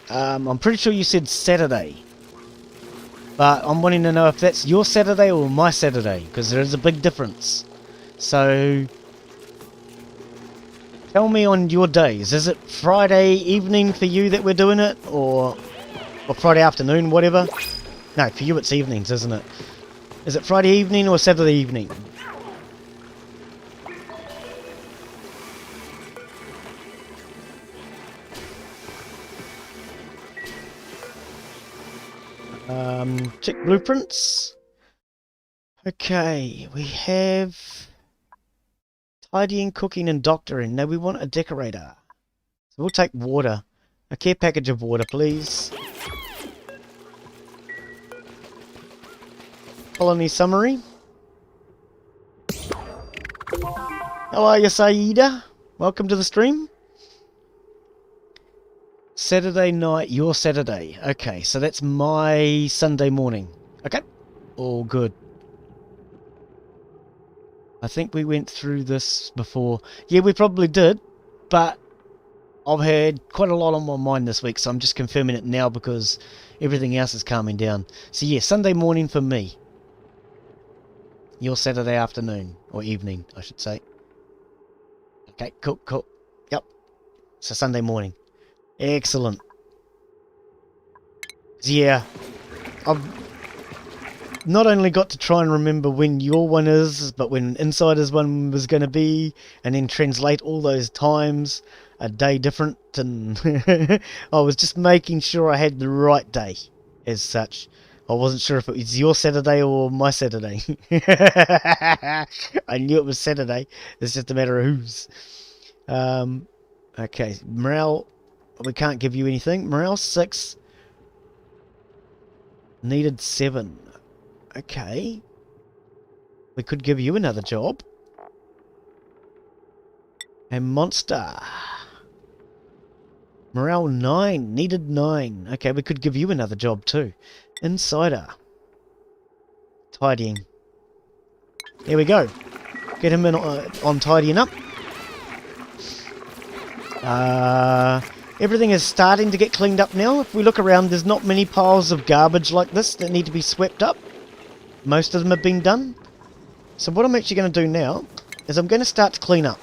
I'm pretty sure you said Saturday. But I'm wanting to know if that's your Saturday or my Saturday, because there is a big difference. So, tell me on your days. Is it Friday evening for you that we're doing it? Or Friday afternoon, whatever? No, for you it's evenings, isn't it? Is it Friday evening or Saturday evening? Check blueprints. Okay, we have tidying, cooking and doctoring. Now we want a decorator. So we'll take water. A care package of water, please. Colony summary. How are you, Saida? Welcome to the stream. Saturday night, your Saturday. Okay, so that's my Sunday morning. Okay, all good. I think we went through this before. Yeah, we probably did, but I've had quite a lot on my mind this week, so I'm just confirming it now because everything else is calming down. So yeah, Sunday morning for me. Your Saturday afternoon, or evening, I should say. Okay, cool, cool. Yep, so Sunday morning. Excellent. Yeah, I've not only got to try and remember when your one is, but when Insider's one was going to be, and then translate all those times, a day different, and I was just making sure I had the right day, as such. I wasn't sure if it was your Saturday or my Saturday. I knew it was Saturday. It's just a matter of whose. Okay, morale, we can't give you anything. Morale 6. Needed 7. Okay. We could give you another job. And monster. Morale 9. Needed 9. Okay, we could give you another job too. Insider. Tidying. Here we go. Get him in on tidying up. Everything is starting to get cleaned up now. If we look around, there's not many piles of garbage like this that need to be swept up. Most of them have been done. So what I'm actually going to do now is I'm going to start to clean up.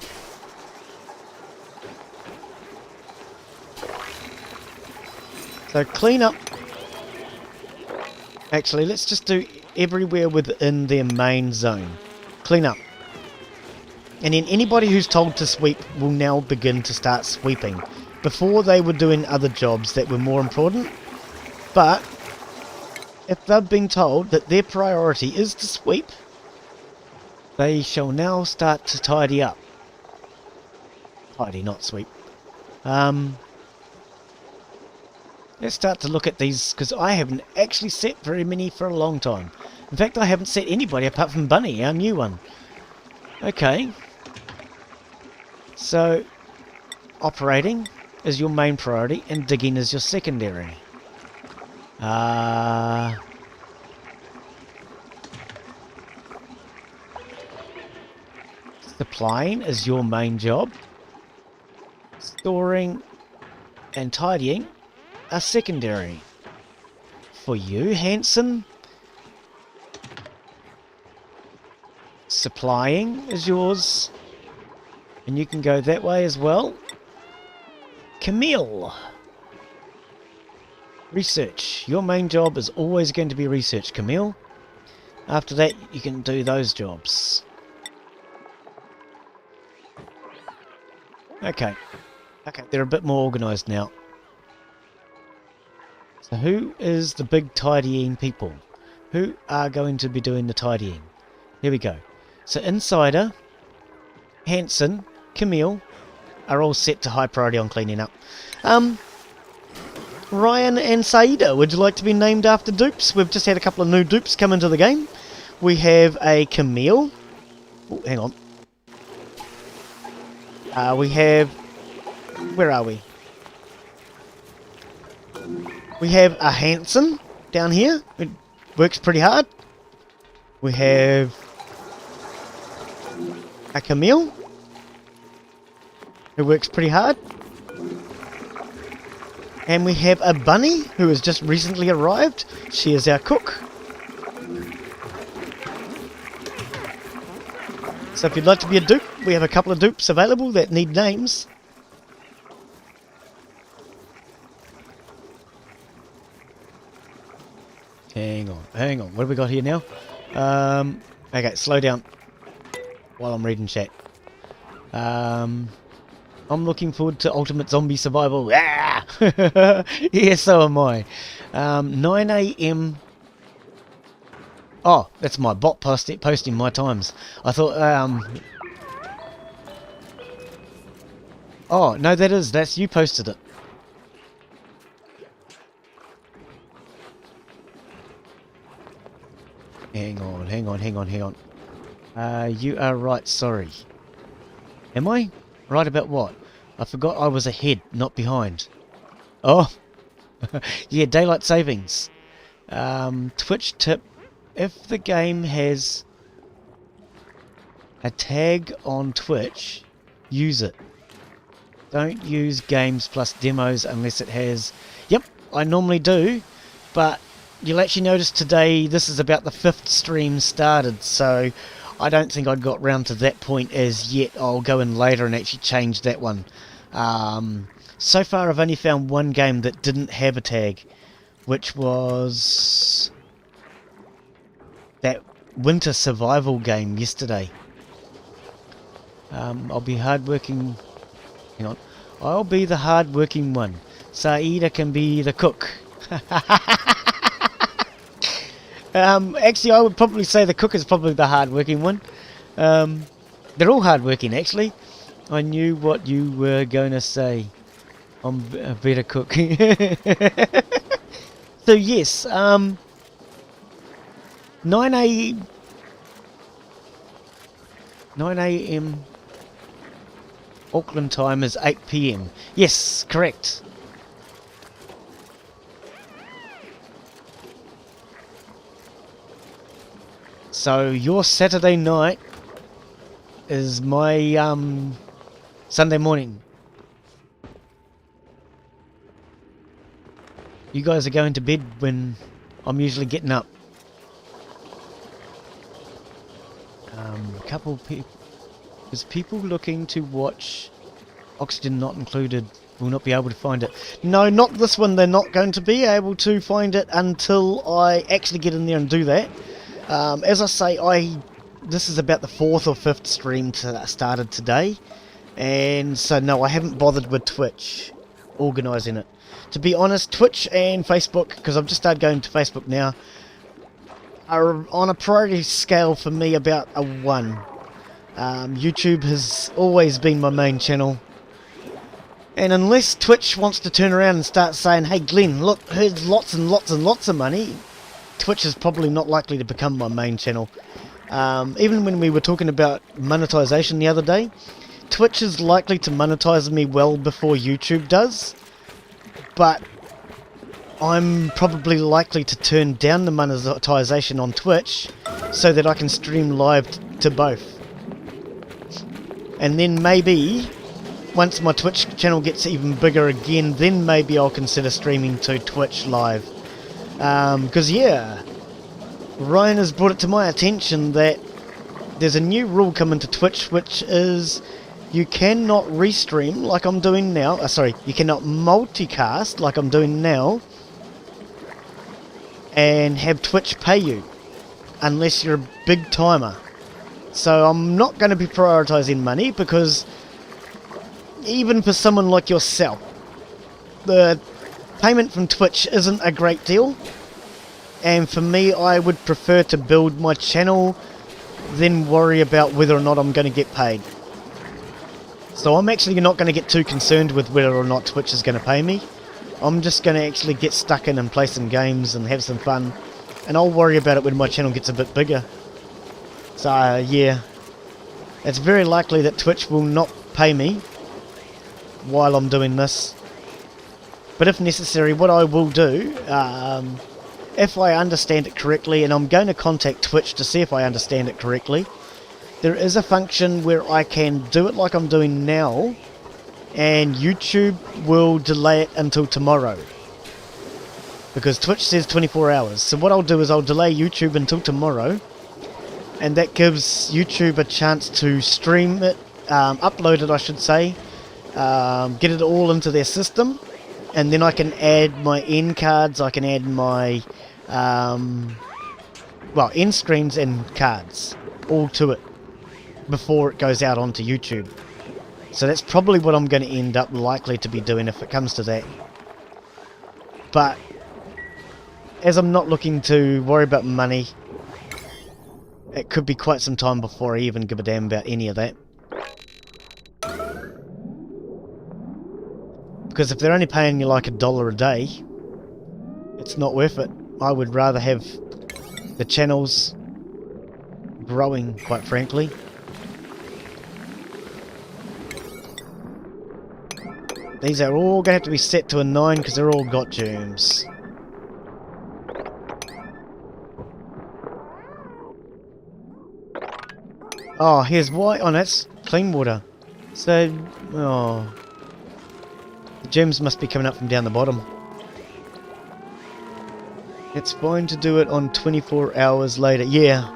So clean up. Actually, let's just do everywhere within their main zone. Clean up. And then anybody who's told to sweep will now begin to start sweeping. Before they were doing other jobs that were more important. But if they've been told that their priority is to sweep, they shall now start to tidy up. Tidy, not sweep. Let's start to look at these, because I haven't actually set very many for a long time. In fact, I haven't set anybody apart from Bunny, our new one. Okay. So, operating is your main priority, and digging is your secondary. Supplying is your main job. Storing and tidying are secondary. For you, Hanson, supplying is yours, and you can go that way as well. Camille, research. Your main job is always going to be research, Camille. After that, you can do those jobs. Okay. Okay, they're a bit more organised now. So who is the big tidying people? Who are going to be doing the tidying? Here we go. So Insider, Hanson, Camille are all set to high priority on cleaning up. Ryan and Saida, would you like to be named after dupes? We've just had a couple of new dupes come into the game. We have a Camille. Oh, hang on. We have... Where are we? We have a Hanson down here. It works pretty hard. We have a Camille who works pretty hard. And we have a Bunny who has just recently arrived. She is our cook. So if you'd like to be a dupe, we have a couple of dupes available that need names. Hang on. What have we got here now? Okay, slow down while I'm reading chat. I'm looking forward to Ultimate Zombie Survival. Ah! Yeah, so am I. 9 AM. Oh, that's my bot posting my times. I thought, oh, no, that's you posted it. Hang on. You are right, sorry. Am I? Right about what? I forgot I was ahead, not behind. Oh! Yeah, daylight savings. Twitch tip. If the game has a tag on Twitch, use it. Don't use games plus demos unless it has... Yep, I normally do, but you'll actually notice today this is about the 5th stream started, so I don't think I got round to that point as yet. I'll go in later and actually change that one. So far I've only found one game that didn't have a tag, which was that winter survival game yesterday. I'll be hardworking. Hang on. I'll be the hardworking one. Saida can be the cook. Actually, I would probably say the cook is probably the hard-working one. They're all hard-working, actually. I knew what you were going to say. I'm a better cook. So yes, 9 a.m. Auckland time is 8 p.m. Yes, correct. So your Saturday night is my Sunday morning. You guys are going to bed when I'm usually getting up. A couple people. There's people looking to watch Oxygen Not Included will not be able to find it. No, not this one. They're not going to be able to find it until I actually get in there and do that. As I say, this is about the 4th or 5th stream started today. And so no, I haven't bothered with Twitch organising it. To be honest, Twitch and Facebook, because I've just started going to Facebook now, are on a priority scale for me about a 1. YouTube has always been my main channel. And unless Twitch wants to turn around and start saying, hey Glenn, look, here's lots and lots and lots of money, Twitch is probably not likely to become my main channel. Even when we were talking about monetization the other day, Twitch is likely to monetize me well before YouTube does. But I'm probably likely to turn down the monetization on Twitch so that I can stream live to both. And then maybe, once my Twitch channel gets even bigger again, then maybe I'll consider streaming to Twitch live. Because yeah, Ryan has brought it to my attention that there's a new rule coming to Twitch, which is you cannot restream like I'm doing now. You cannot multicast like I'm doing now and have Twitch pay you unless you're a big timer. So I'm not going to be prioritising money, because even for someone like yourself, the payment from Twitch isn't a great deal. And for me, I would prefer to build my channel than worry about whether or not I'm going to get paid. So I'm actually not going to get too concerned with whether or not Twitch is going to pay me. I'm just going to actually get stuck in and play some games and have some fun. And I'll worry about it when my channel gets a bit bigger. So yeah, it's very likely that Twitch will not pay me while I'm doing this. But if necessary, what I will do, if I understand it correctly, and I'm going to contact Twitch to see if I understand it correctly, there is a function where I can do it like I'm doing now, and YouTube will delay it until tomorrow. Because Twitch says 24 hours. So what I'll do is I'll delay YouTube until tomorrow, and that gives YouTube a chance to stream it, upload it I should say, get it all into their system, and then I can add my end cards, I can add my end screens and cards all to it before it goes out onto YouTube. So that's probably what I'm going to end up likely to be doing if it comes to that. But as I'm not looking to worry about money, it could be quite some time before I even give a damn about any of that. Because if they're only paying you like $1 a day, it's not worth it. I would rather have the channels growing, quite frankly. These are all going to have to be set to a 9 because they're all got germs. Oh, here's why. Oh, that's clean water. So, oh, the germs must be coming up from down the bottom. It's fine to do it on 24 hours later. Yeah,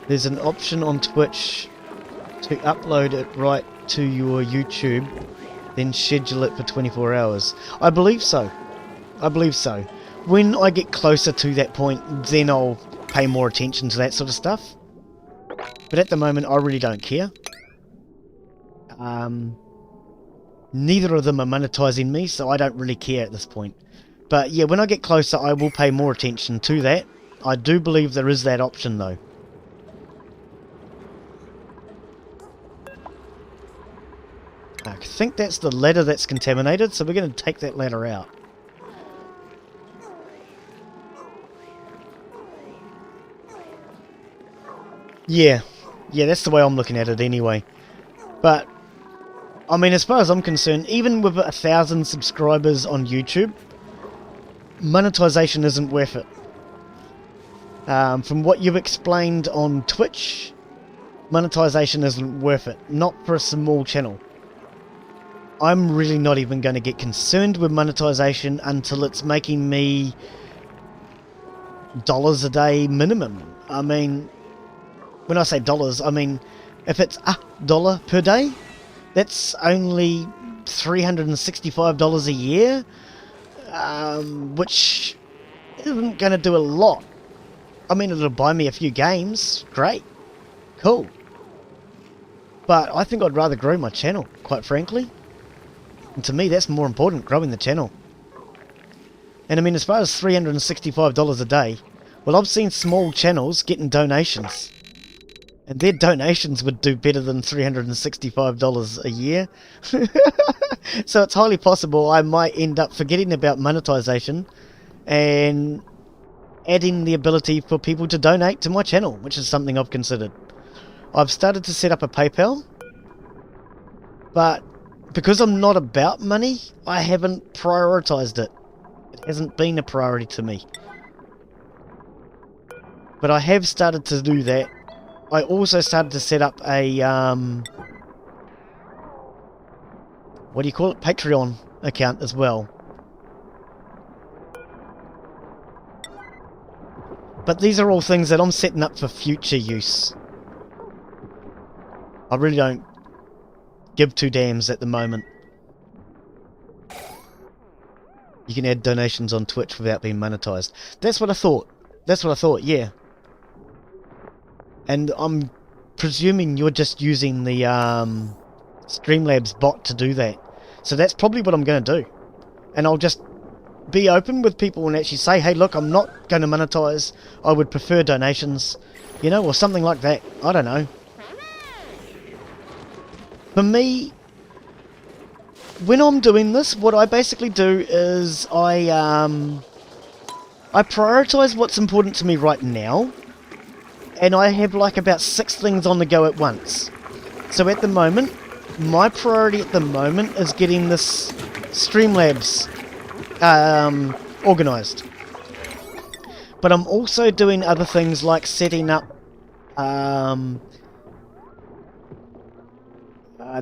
there's an option on Twitch to upload it right to your YouTube, then schedule it for 24 hours. I believe so. I believe so. When I get closer to that point, then I'll pay more attention to that sort of stuff. But at the moment, I really don't care. Neither of them are monetizing me, so I don't really care at this point. But yeah, when I get closer, I will pay more attention to that. I do believe there is that option though. I think that's the ladder that's contaminated, so we're going to take that ladder out. Yeah, that's the way I'm looking at it anyway. But, I mean, as far as I'm concerned, even with 1,000 subscribers on YouTube, monetization isn't worth it. From what you've explained on Twitch, monetization isn't worth it. Not for a small channel. I'm really not even going to get concerned with monetization until it's making me dollars a day minimum. I mean, when I say dollars, I mean, if it's $1 per day, that's only $365 a year, which isn't going to do a lot. I mean, it'll buy me a few games, great, cool. But I think I'd rather grow my channel, quite frankly. And to me, that's more important, growing the channel. And I mean, as far as $365 a day, well, I've seen small channels getting donations. And their donations would do better than $365 a year. So it's highly possible I might end up forgetting about monetization and adding the ability for people to donate to my channel, which is something I've considered. I've started to set up a PayPal, but because I'm not about money, I haven't prioritized it. It hasn't been a priority to me. But I have started to do that. I also started to set up a, what do you call it? Patreon account as well. But these are all things that I'm setting up for future use. I really don't give two damns at the moment. You can add donations on Twitch without being monetized. That's what I thought. Yeah. And I'm presuming you're just using the Streamlabs bot to do that. So that's probably what I'm going to do. And I'll just be open with people and actually say, hey, look, I'm not going to monetize. I would prefer donations, you know, or something like that. I don't know. For me, when I'm doing this, what I basically do is I prioritize what's important to me right now, and I have like about 6 things on the go at once. So at the moment, my priority at the moment is getting this Streamlabs organized. But I'm also doing other things like setting up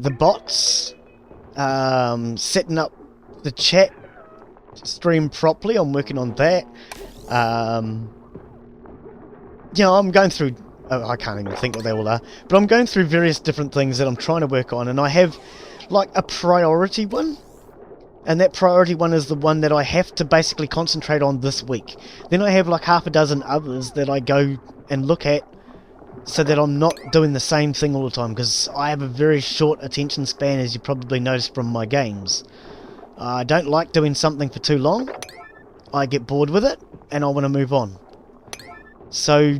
the bots, setting up the chat to stream properly. I'm working on that. You know, I'm going through, I can't even think what they all are, but I'm going through various different things that I'm trying to work on, and I have like a priority one, and that priority one is the one that I have to basically concentrate on this week. Then I have like half a dozen others that I go and look at, so that I'm not doing the same thing all the time, because I have a very short attention span, as you probably noticed from my games. I don't like doing something for too long. I get bored with it, and I want to move on. So,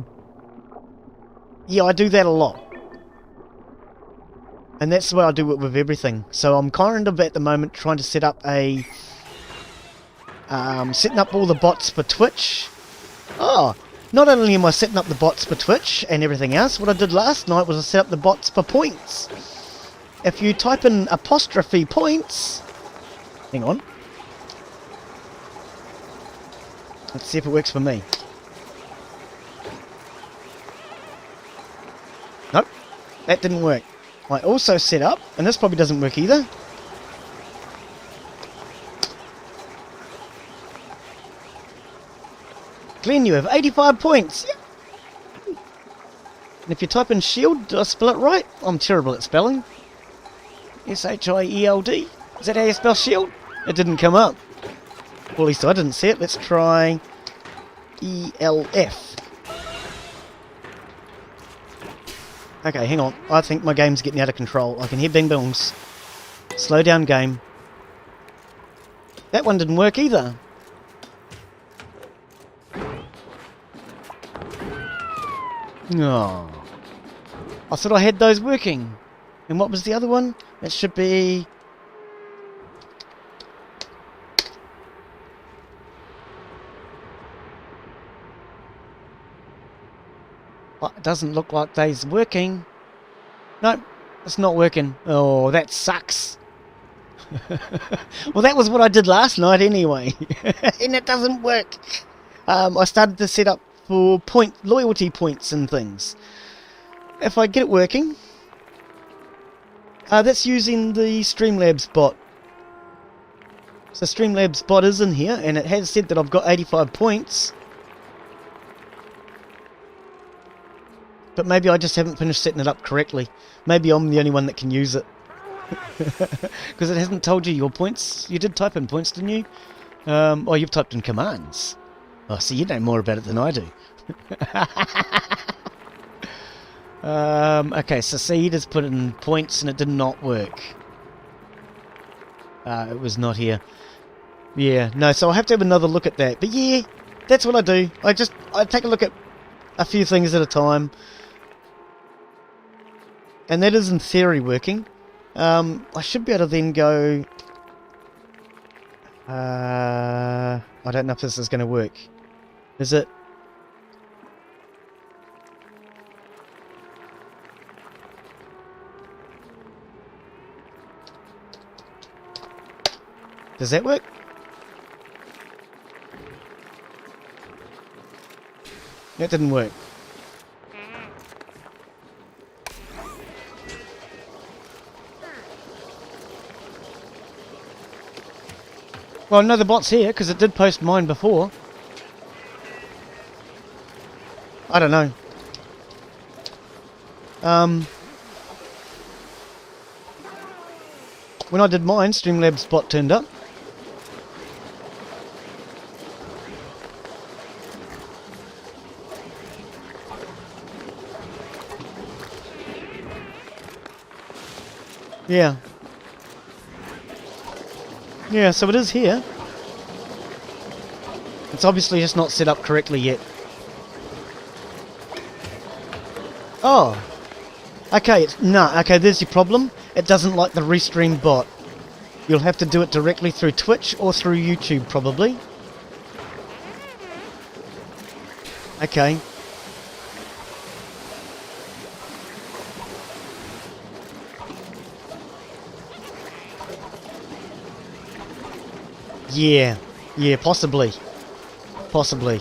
yeah, I do that a lot. And that's the way I do it with everything. So I'm kind of at the moment trying to set up a... setting up all the bots for Twitch. Oh, not only am I setting up the bots for Twitch and everything else, what I did last night was I set up the bots for points. If you type in apostrophe points... Hang on. Let's see if it works for me. Nope, that didn't work. I also set up, and this probably doesn't work either. Glenn, you have 85 points. Yep. And if you type in shield, did I spell it right? I'm terrible at spelling. S-H-I-E-L-D. Is that how you spell shield? It didn't come up. Well, at least I didn't see it. Let's try E-L-F. Okay, hang on. I think my game's getting out of control. I can hear bing bongs. Slow down, game. That one didn't work either. Oh. I thought I had those working. And what was the other one? It should be... Oh, it doesn't look like they's working. Nope, it's not working. Oh, that sucks. Well, that was what I did last night anyway. And it doesn't work. I started to set up for loyalty points and things. If I get it working... that's using the Streamlabs bot. So Streamlabs bot is in here, and it has said that I've got 85 points. But maybe I just haven't finished setting it up correctly. Maybe I'm the only one that can use it. Because it hasn't told you your points. You did type in points, didn't you? Oh, you've typed in commands. Oh, see, you know more about it than I do. Okay, so Seed has put in points and it did not work. It was not here. Yeah, no, so I'll have to have another look at that. But yeah, that's what I do. I take a look at a few things at a time. And that is in theory working. I should be able to then go... I don't know if this is going to work. Is it? Does that work? That didn't work. Well, no, the bot's here, because it did post mine before. I don't know. When I did mine, Streamlabs bot turned up. Yeah. Yeah, so it is here. It's obviously just not set up correctly yet. Oh. Okay, okay, there's your problem. It doesn't like the restream bot. You'll have to do it directly through Twitch or through YouTube, probably. Okay. Yeah, possibly. Possibly.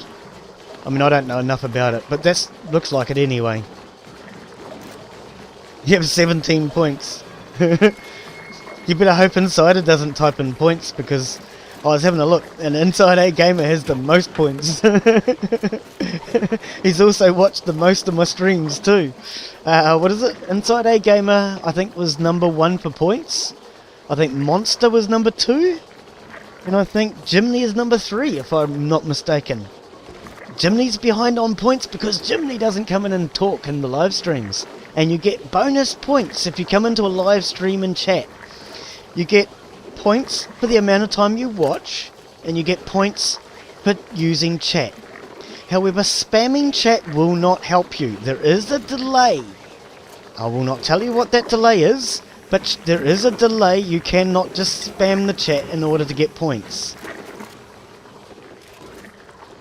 I mean, I don't know enough about it, but that looks like it anyway. You have 17 points. You better hope Insider doesn't type in points, because I was having a look, and Inside A Gamer has the most points. He's also watched the most of my streams too. What is it? Inside A Gamer, I think, was number 1 for points. I think Monster was number 2. And I think Jimny is number 3, if I'm not mistaken. Jimny's behind on points because Jimny doesn't come in and talk in the live streams. And you get bonus points if you come into a live stream and chat. You get points for the amount of time you watch, and you get points for using chat. However, spamming chat will not help you. There is a delay. I will not tell you what that delay is, but there is a delay. You cannot just spam the chat in order to get points.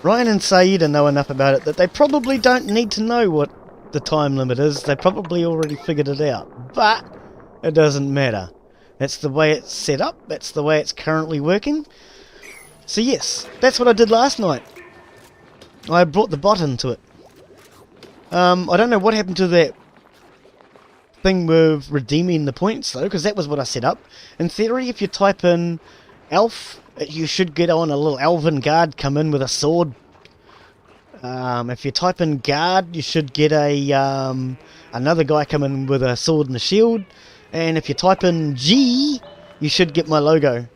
Ryan and Saida know enough about it that they probably don't need to know what the time limit is. They probably already figured it out. But it doesn't matter. That's the way it's set up. That's the way it's currently working. So yes, that's what I did last night. I brought the bot into it. I don't know what happened to that thing with redeeming the points though, because that was what I set up. In theory, if you type in elf, you should get on a little elven guard come in with a sword. If you type in guard, you should get a another guy come in with a sword and a shield. And if you type in G, you should get my logo.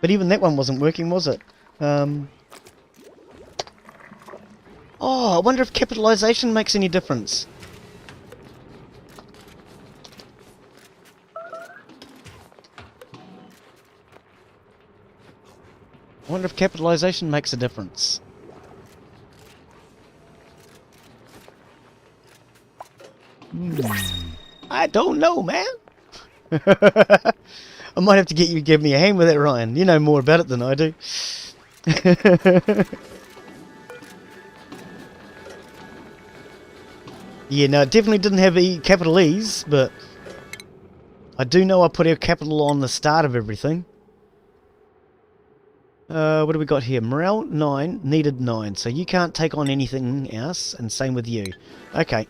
But even that one wasn't working, was it? Oh, I wonder if capitalization makes any difference. I wonder if capitalization makes a difference. I don't know, man. I might have to get you to give me a hand with that, Ryan. You know more about it than I do. Yeah, no, it definitely didn't have capital E's, but I do know I put a capital on the start of everything. What do we got here? Morale 9, needed 9. So you can't take on anything else, and same with you. Okay.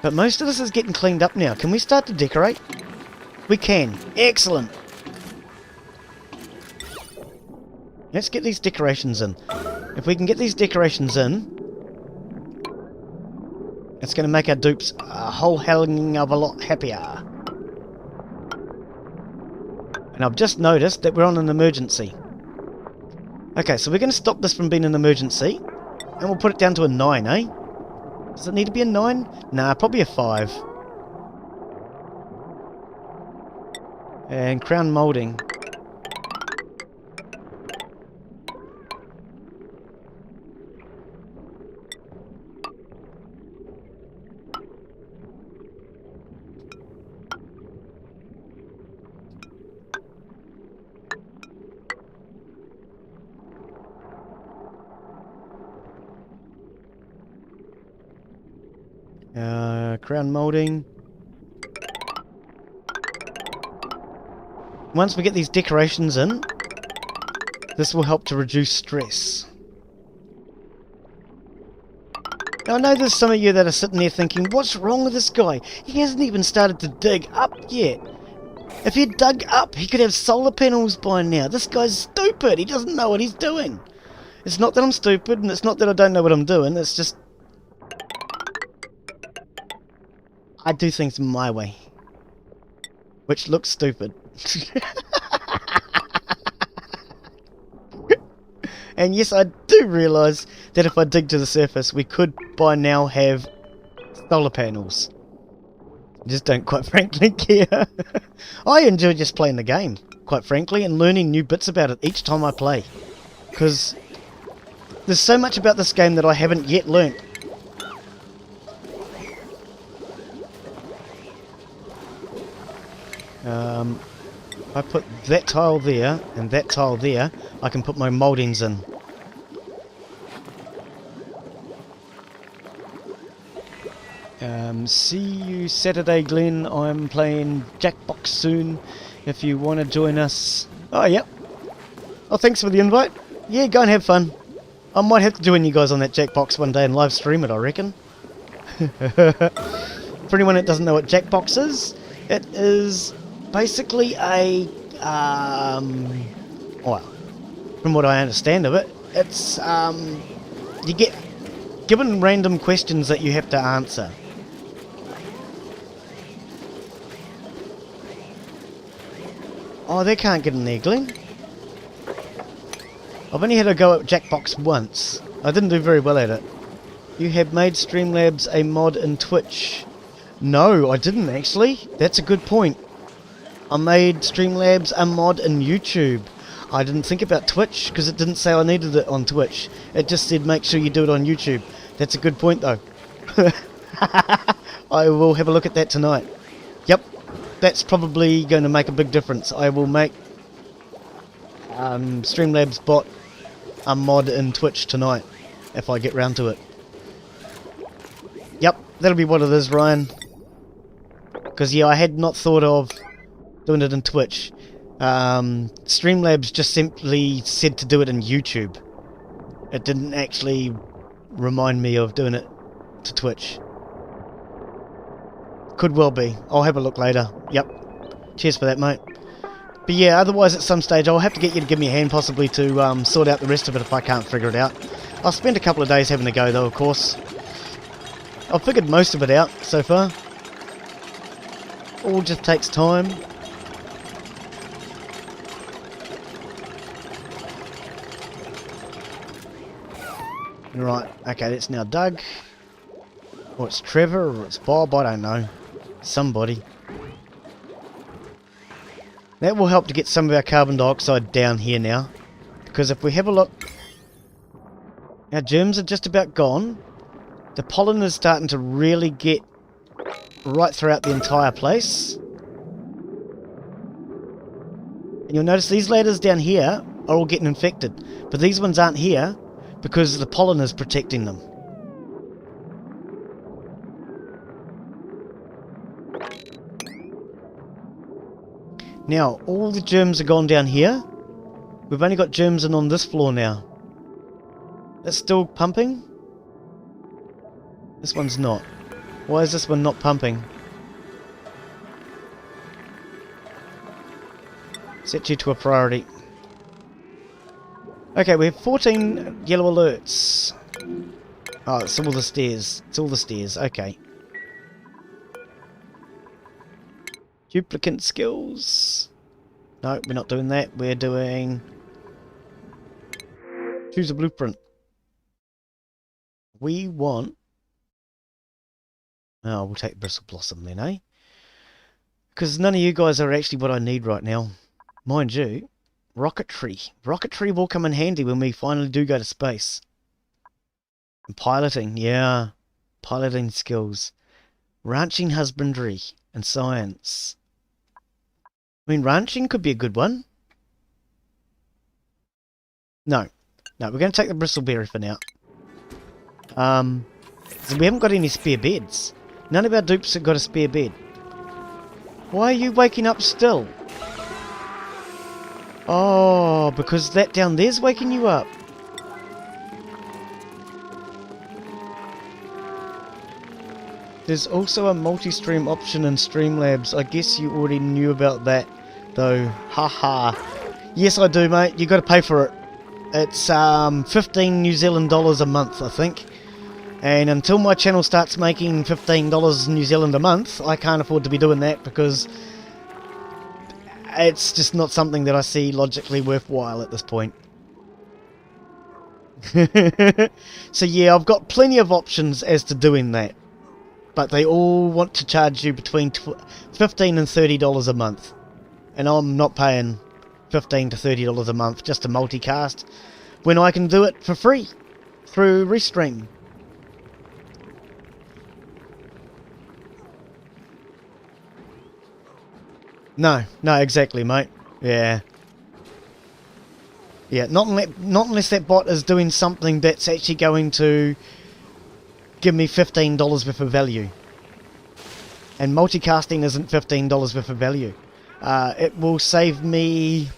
But most of this is getting cleaned up now. Can we start to decorate? We can. Excellent. Let's get these decorations in. If we can get these decorations in, it's going to make our dupes a whole helling of a lot happier. And I've just noticed that we're on an emergency. Okay, so we're going to stop this from being an emergency. And we'll put it down to a 9, eh? Does it need to be a 9? Nah, probably a 5. And crown moulding. Crown moulding. Once we get these decorations in, this will help to reduce stress. Now, I know there's some of you that are sitting there thinking, what's wrong with this guy? He hasn't even started to dig up yet. If he'd dug up, he could have solar panels by now. This guy's stupid. He doesn't know what he's doing. It's not that I'm stupid, and it's not that I don't know what I'm doing. It's just I do things my way, which looks stupid. And yes, I do realise that if I dig to the surface, we could by now have solar panels. I just don't quite frankly care. I enjoy just playing the game, quite frankly, and learning new bits about it each time I play. Because there's so much about this game that I haven't yet learnt. If I put that tile there and that tile there, I can put my mouldings in. See you Saturday, Glenn. I'm playing Jackbox soon. If you want to join us. Oh, yep. Oh, thanks for the invite. Yeah, go and have fun. I might have to join you guys on that Jackbox one day and live stream it, I reckon. For anyone that doesn't know what Jackbox is, it is basically a well, from what I understand of it, it's you get given random questions that you have to answer. Oh, they can't get in there, Glenn. I've only had a go at Jackbox once. I didn't do very well at it. You have made Streamlabs a mod in Twitch. No, I didn't actually. That's a good point. I made Streamlabs a mod in YouTube. I didn't think about Twitch because it didn't say I needed it on Twitch. It just said make sure you do it on YouTube. That's a good point though. I will have a look at that tonight. Yep, that's probably going to make a big difference. I will make Streamlabs bot a mod in Twitch tonight if I get round to it. Yep, that'll be what it is, Ryan. Because yeah, I had not thought of doing it in Twitch. Streamlabs just simply said to do it in YouTube. It didn't actually remind me of doing it to Twitch. Could well be. I'll have a look later. Yep. Cheers for that, mate. But yeah, otherwise at some stage I'll have to get you to give me a hand possibly to sort out the rest of it if I can't figure it out. I'll spend a couple of days having a go though, of course. I've figured most of it out so far. All just takes time. Right, okay, that's now Doug. Or it's Trevor, or it's Bob, I don't know. Somebody. That will help to get some of our carbon dioxide down here now. Because if we have a look, our germs are just about gone. The pollen is starting to really get right throughout the entire place. And you'll notice these ladders down here are all getting infected, but these ones aren't here because the pollen is protecting them. Now, all the germs are gone down here. We've only got germs in on this floor now. That's still pumping? This one's not. Why is this one not pumping? Set you to a priority. Okay, we have 14 yellow alerts. Oh, it's all the stairs. It's all the stairs. Okay. Duplicate skills. No, we're not doing that. We're doing... Choose a blueprint. We want... Oh, we'll take Bristle Blossom then, eh? Because none of you guys are actually what I need right now. Mind you, rocketry. Rocketry will come in handy when we finally do go to space. And piloting, yeah. Piloting skills. Ranching, husbandry, and science. I mean, ranching could be a good one. No. No, we're going to take the bristleberry for now. So we haven't got any spare beds. None of our dupes have got a spare bed. Why are you waking up still? Oh, because that down there's waking you up. There's also a multi-stream option in Streamlabs. I guess you already knew about that, though. Haha. Yes, I do, mate. You got to pay for it. It's 15 New Zealand dollars a month, I think. And until my channel starts making $15 New Zealand a month, I can't afford to be doing that because it's just not something that I see logically worthwhile at this point. So yeah, I've got plenty of options as to doing that. But they all want to charge you between $15 and $30 a month. And I'm not paying $15 to $30 a month just to multicast when I can do it for free through Restream. No, exactly, mate. Yeah. Yeah, not unless that bot is doing something that's actually going to give me $15 worth of value. And multicasting isn't $15 worth of value. It will save me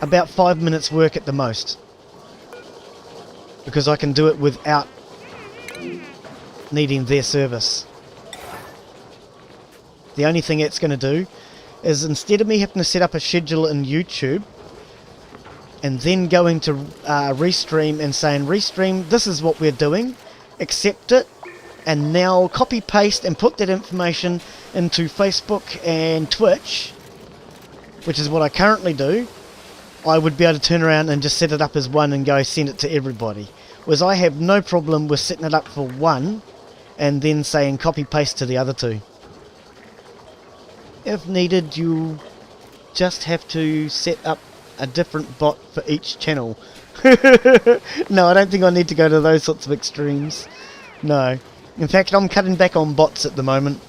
about 5 minutes work at the most. Because I can do it without needing their service. The only thing it's going to do is instead of me having to set up a schedule in YouTube and then going to Restream and saying, Restream, this is what we're doing, accept it, and now copy paste and put that information into Facebook and Twitch, which is what I currently do, I would be able to turn around and just set it up as one and go send it to everybody. Whereas I have no problem with setting it up for one and then saying copy paste to the other two. If needed, you just have to set up a different bot for each channel. No, I don't think I need to go to those sorts of extremes. No. In fact, I'm cutting back on bots at the moment.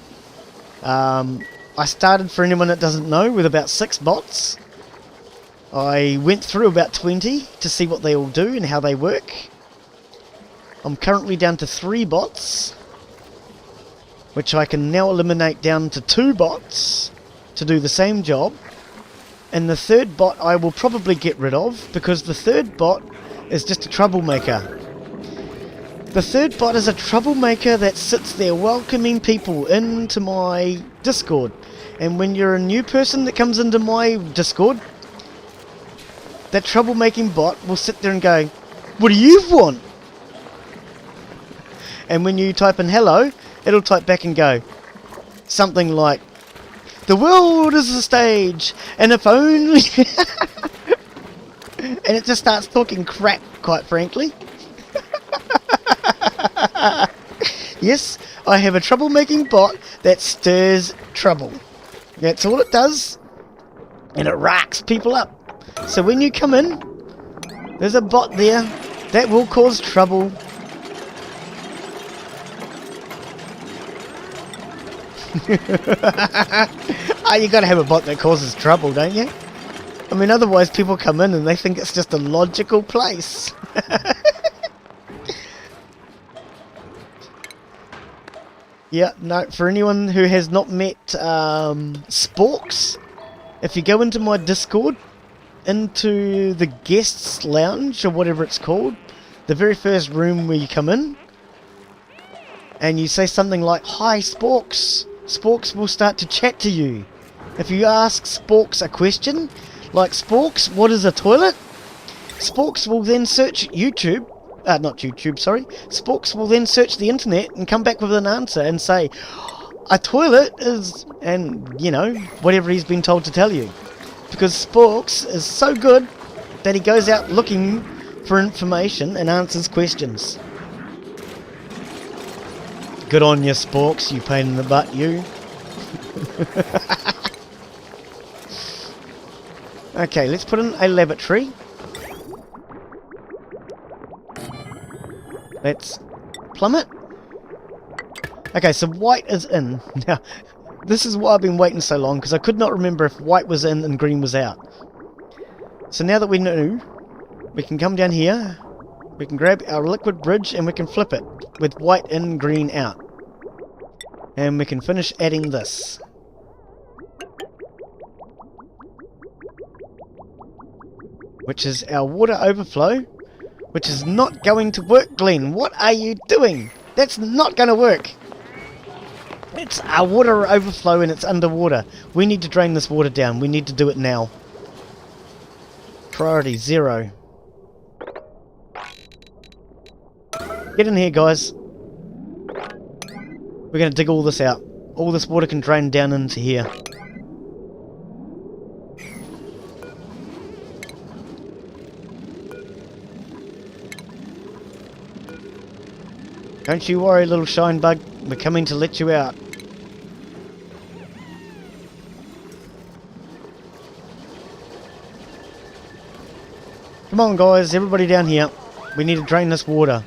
I started, for anyone that doesn't know, with about 6 bots. I went through about 20 to see what they all do and how they work. I'm currently down to 3 bots, which I can now eliminate down to 2 bots to do the same job. And the third bot I will probably get rid of, because the third bot is just a troublemaker. The third bot is a troublemaker that sits there welcoming people into my Discord. And when you're a new person that comes into my Discord, that troublemaking bot will sit there and go, what do you want? And when you type in hello, it'll type back and go something like, the world is a stage, and if only... And it just starts talking crap, quite frankly. Yes, I have a troublemaking bot that stirs trouble. That's all it does, and it racks people up. So when you come in, there's a bot there that will cause trouble. Ah, you gotta have a bot that causes trouble, don't you? I mean, otherwise people come in and they think it's just a logical place. Yeah, no, for anyone who has not met Sporks, if you go into my Discord, into the guests lounge or whatever it's called, the very first room where you come in, and you say something like, "Hi Sporks," Sporks will start to chat to you. If you ask Sporks a question, like, "Sporks, what is a toilet?" Sporks will then search YouTube, not YouTube, sorry. Sporks will then search the internet and come back with an answer and say, "A toilet is," and, you know, whatever he's been told to tell you. Because Sporks is so good that he goes out looking for information and answers questions. Good on you, Sporks, you pain in the butt, you. Okay, let's put in a laboratory. Let's plummet. Okay, so white is in. Now, this is why I've been waiting so long, because I could not remember if white was in and green was out. So now that we know, we can come down here, we can grab our liquid bridge and we can flip it with white in, green out. And we can finish adding this. Which is our water overflow, which is not going to work, Glenn. What are you doing? That's not going to work. It's our water overflow and it's underwater. We need to drain this water down. We need to do it now. Priority 0. Get in here, guys. We're going to dig all this out. All this water can drain down into here. Don't you worry, little shine bug. We're coming to let you out. Come on, guys. Everybody down here. We need to drain this water.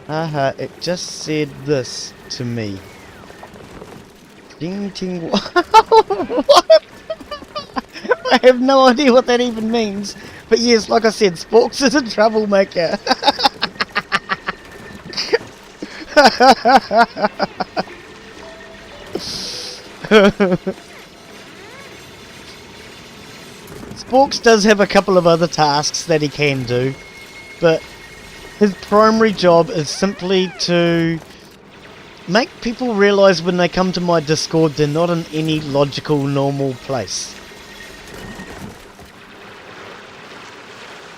Haha, it just said this to me. Ding ting. What? I have no idea what that even means. But yes, like I said, Sporks is a troublemaker. Sporks does have a couple of other tasks that he can do, but his primary job is simply to make people realise when they come to my Discord they're not in any logical, normal place.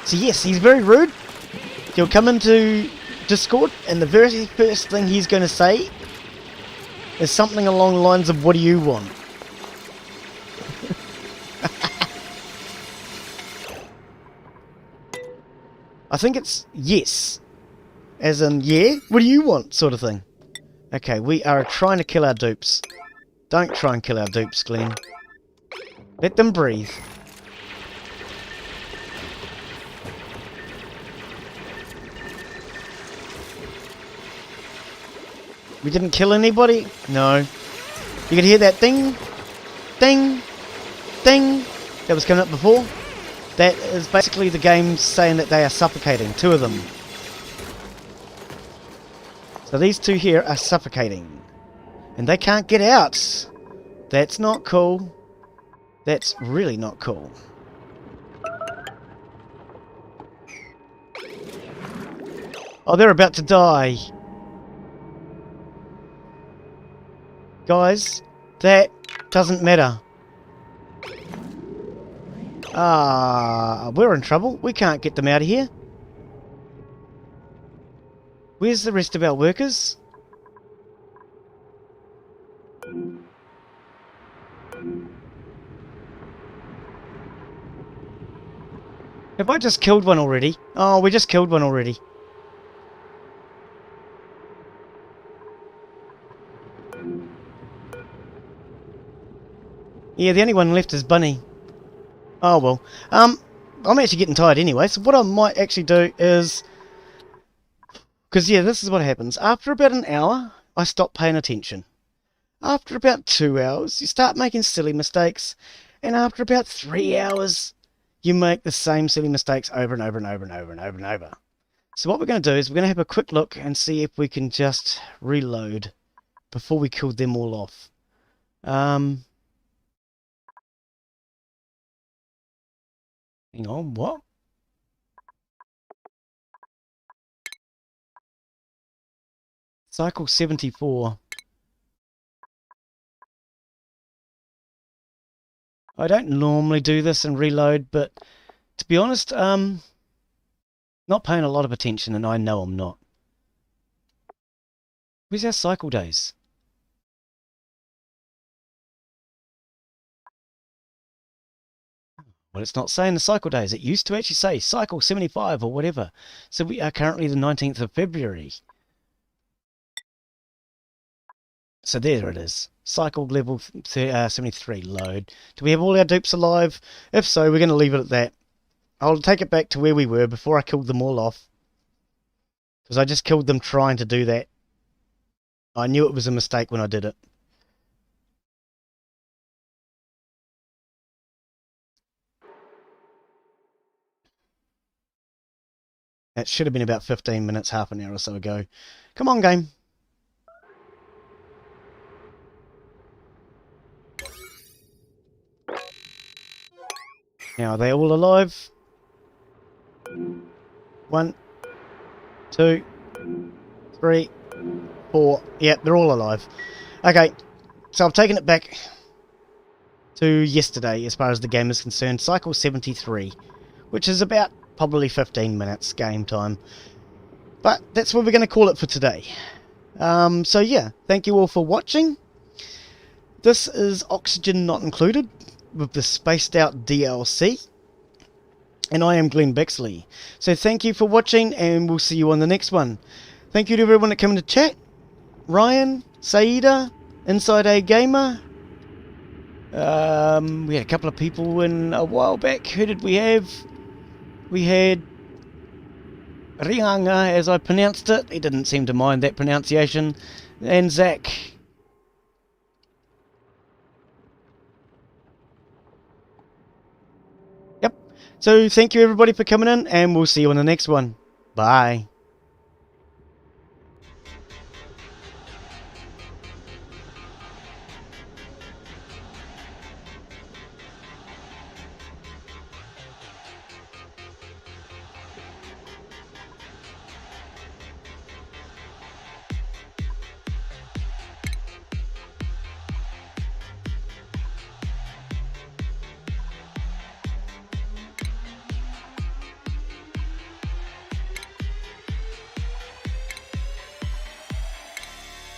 So yes, he's very rude. He'll come into Discord and the very first thing he's going to say is something along the lines of, "What do you want?" I think it's yes. As in, yeah, what do you want, sort of thing. Okay, we are trying to kill our dupes. Don't try and kill our dupes, Glenn. Let them breathe. We didn't kill anybody? No. You could hear that ding, ding, ding that was coming up before? That is basically the game saying that they are suffocating. 2 of them. So these 2 here are suffocating. And they can't get out. That's not cool. That's really not cool. Oh, they're about to die. Guys, that doesn't matter. We're in trouble. We can't get them out of here. Where's the rest of our workers? Have I just killed one already? Oh, we just killed one already. Yeah, the only one left is Bunny. Oh well. I'm actually getting tired anyway, so what I might actually do is Because, yeah, this is what happens. After about an hour, I stop paying attention. After about 2 hours, you start making silly mistakes. And after about 3 hours, you make the same silly mistakes over and over and over and over and over and over. So what we're going to do is we're going to have a quick look and see if we can just reload before we killed them all off. Hang on, what? Cycle 74. I don't normally do this and reload, but to be honest, not paying a lot of attention, and I know I'm not. Where's our cycle days? Well, it's not saying the cycle days. It used to actually say cycle 75 or whatever. So we are currently the 19th of February. So there it is. Cycle level 73 load. Do we have all our dupes alive? If so, we're going to leave it at that. I'll take it back to where we were before I killed them all off. Because I just killed them trying to do that. I knew it was a mistake when I did it. That should have been about 15 minutes, half an hour or so ago. Come on, game. Now, are they all alive? 1, 2, 3, 4. Yeah, they're all alive. Okay, so I've taken it back to yesterday as far as the game is concerned. Cycle 73, which is about probably 15 minutes game time. But that's what we're going to call it for today. So yeah, thank you all for watching. This is Oxygen Not Included with the Spaced Out DLC. And I am Glenn Bexley. So thank you for watching, and we'll see you on the next one. Thank you to everyone that came into chat. Ryan, Saida, Inside A Gamer. We had a couple of people in a while back. Who did we have? We had Rianga, as I pronounced it. He didn't seem to mind that pronunciation. And Zach. Yep. So thank you everybody for coming in, and we'll see you on the next one. Bye.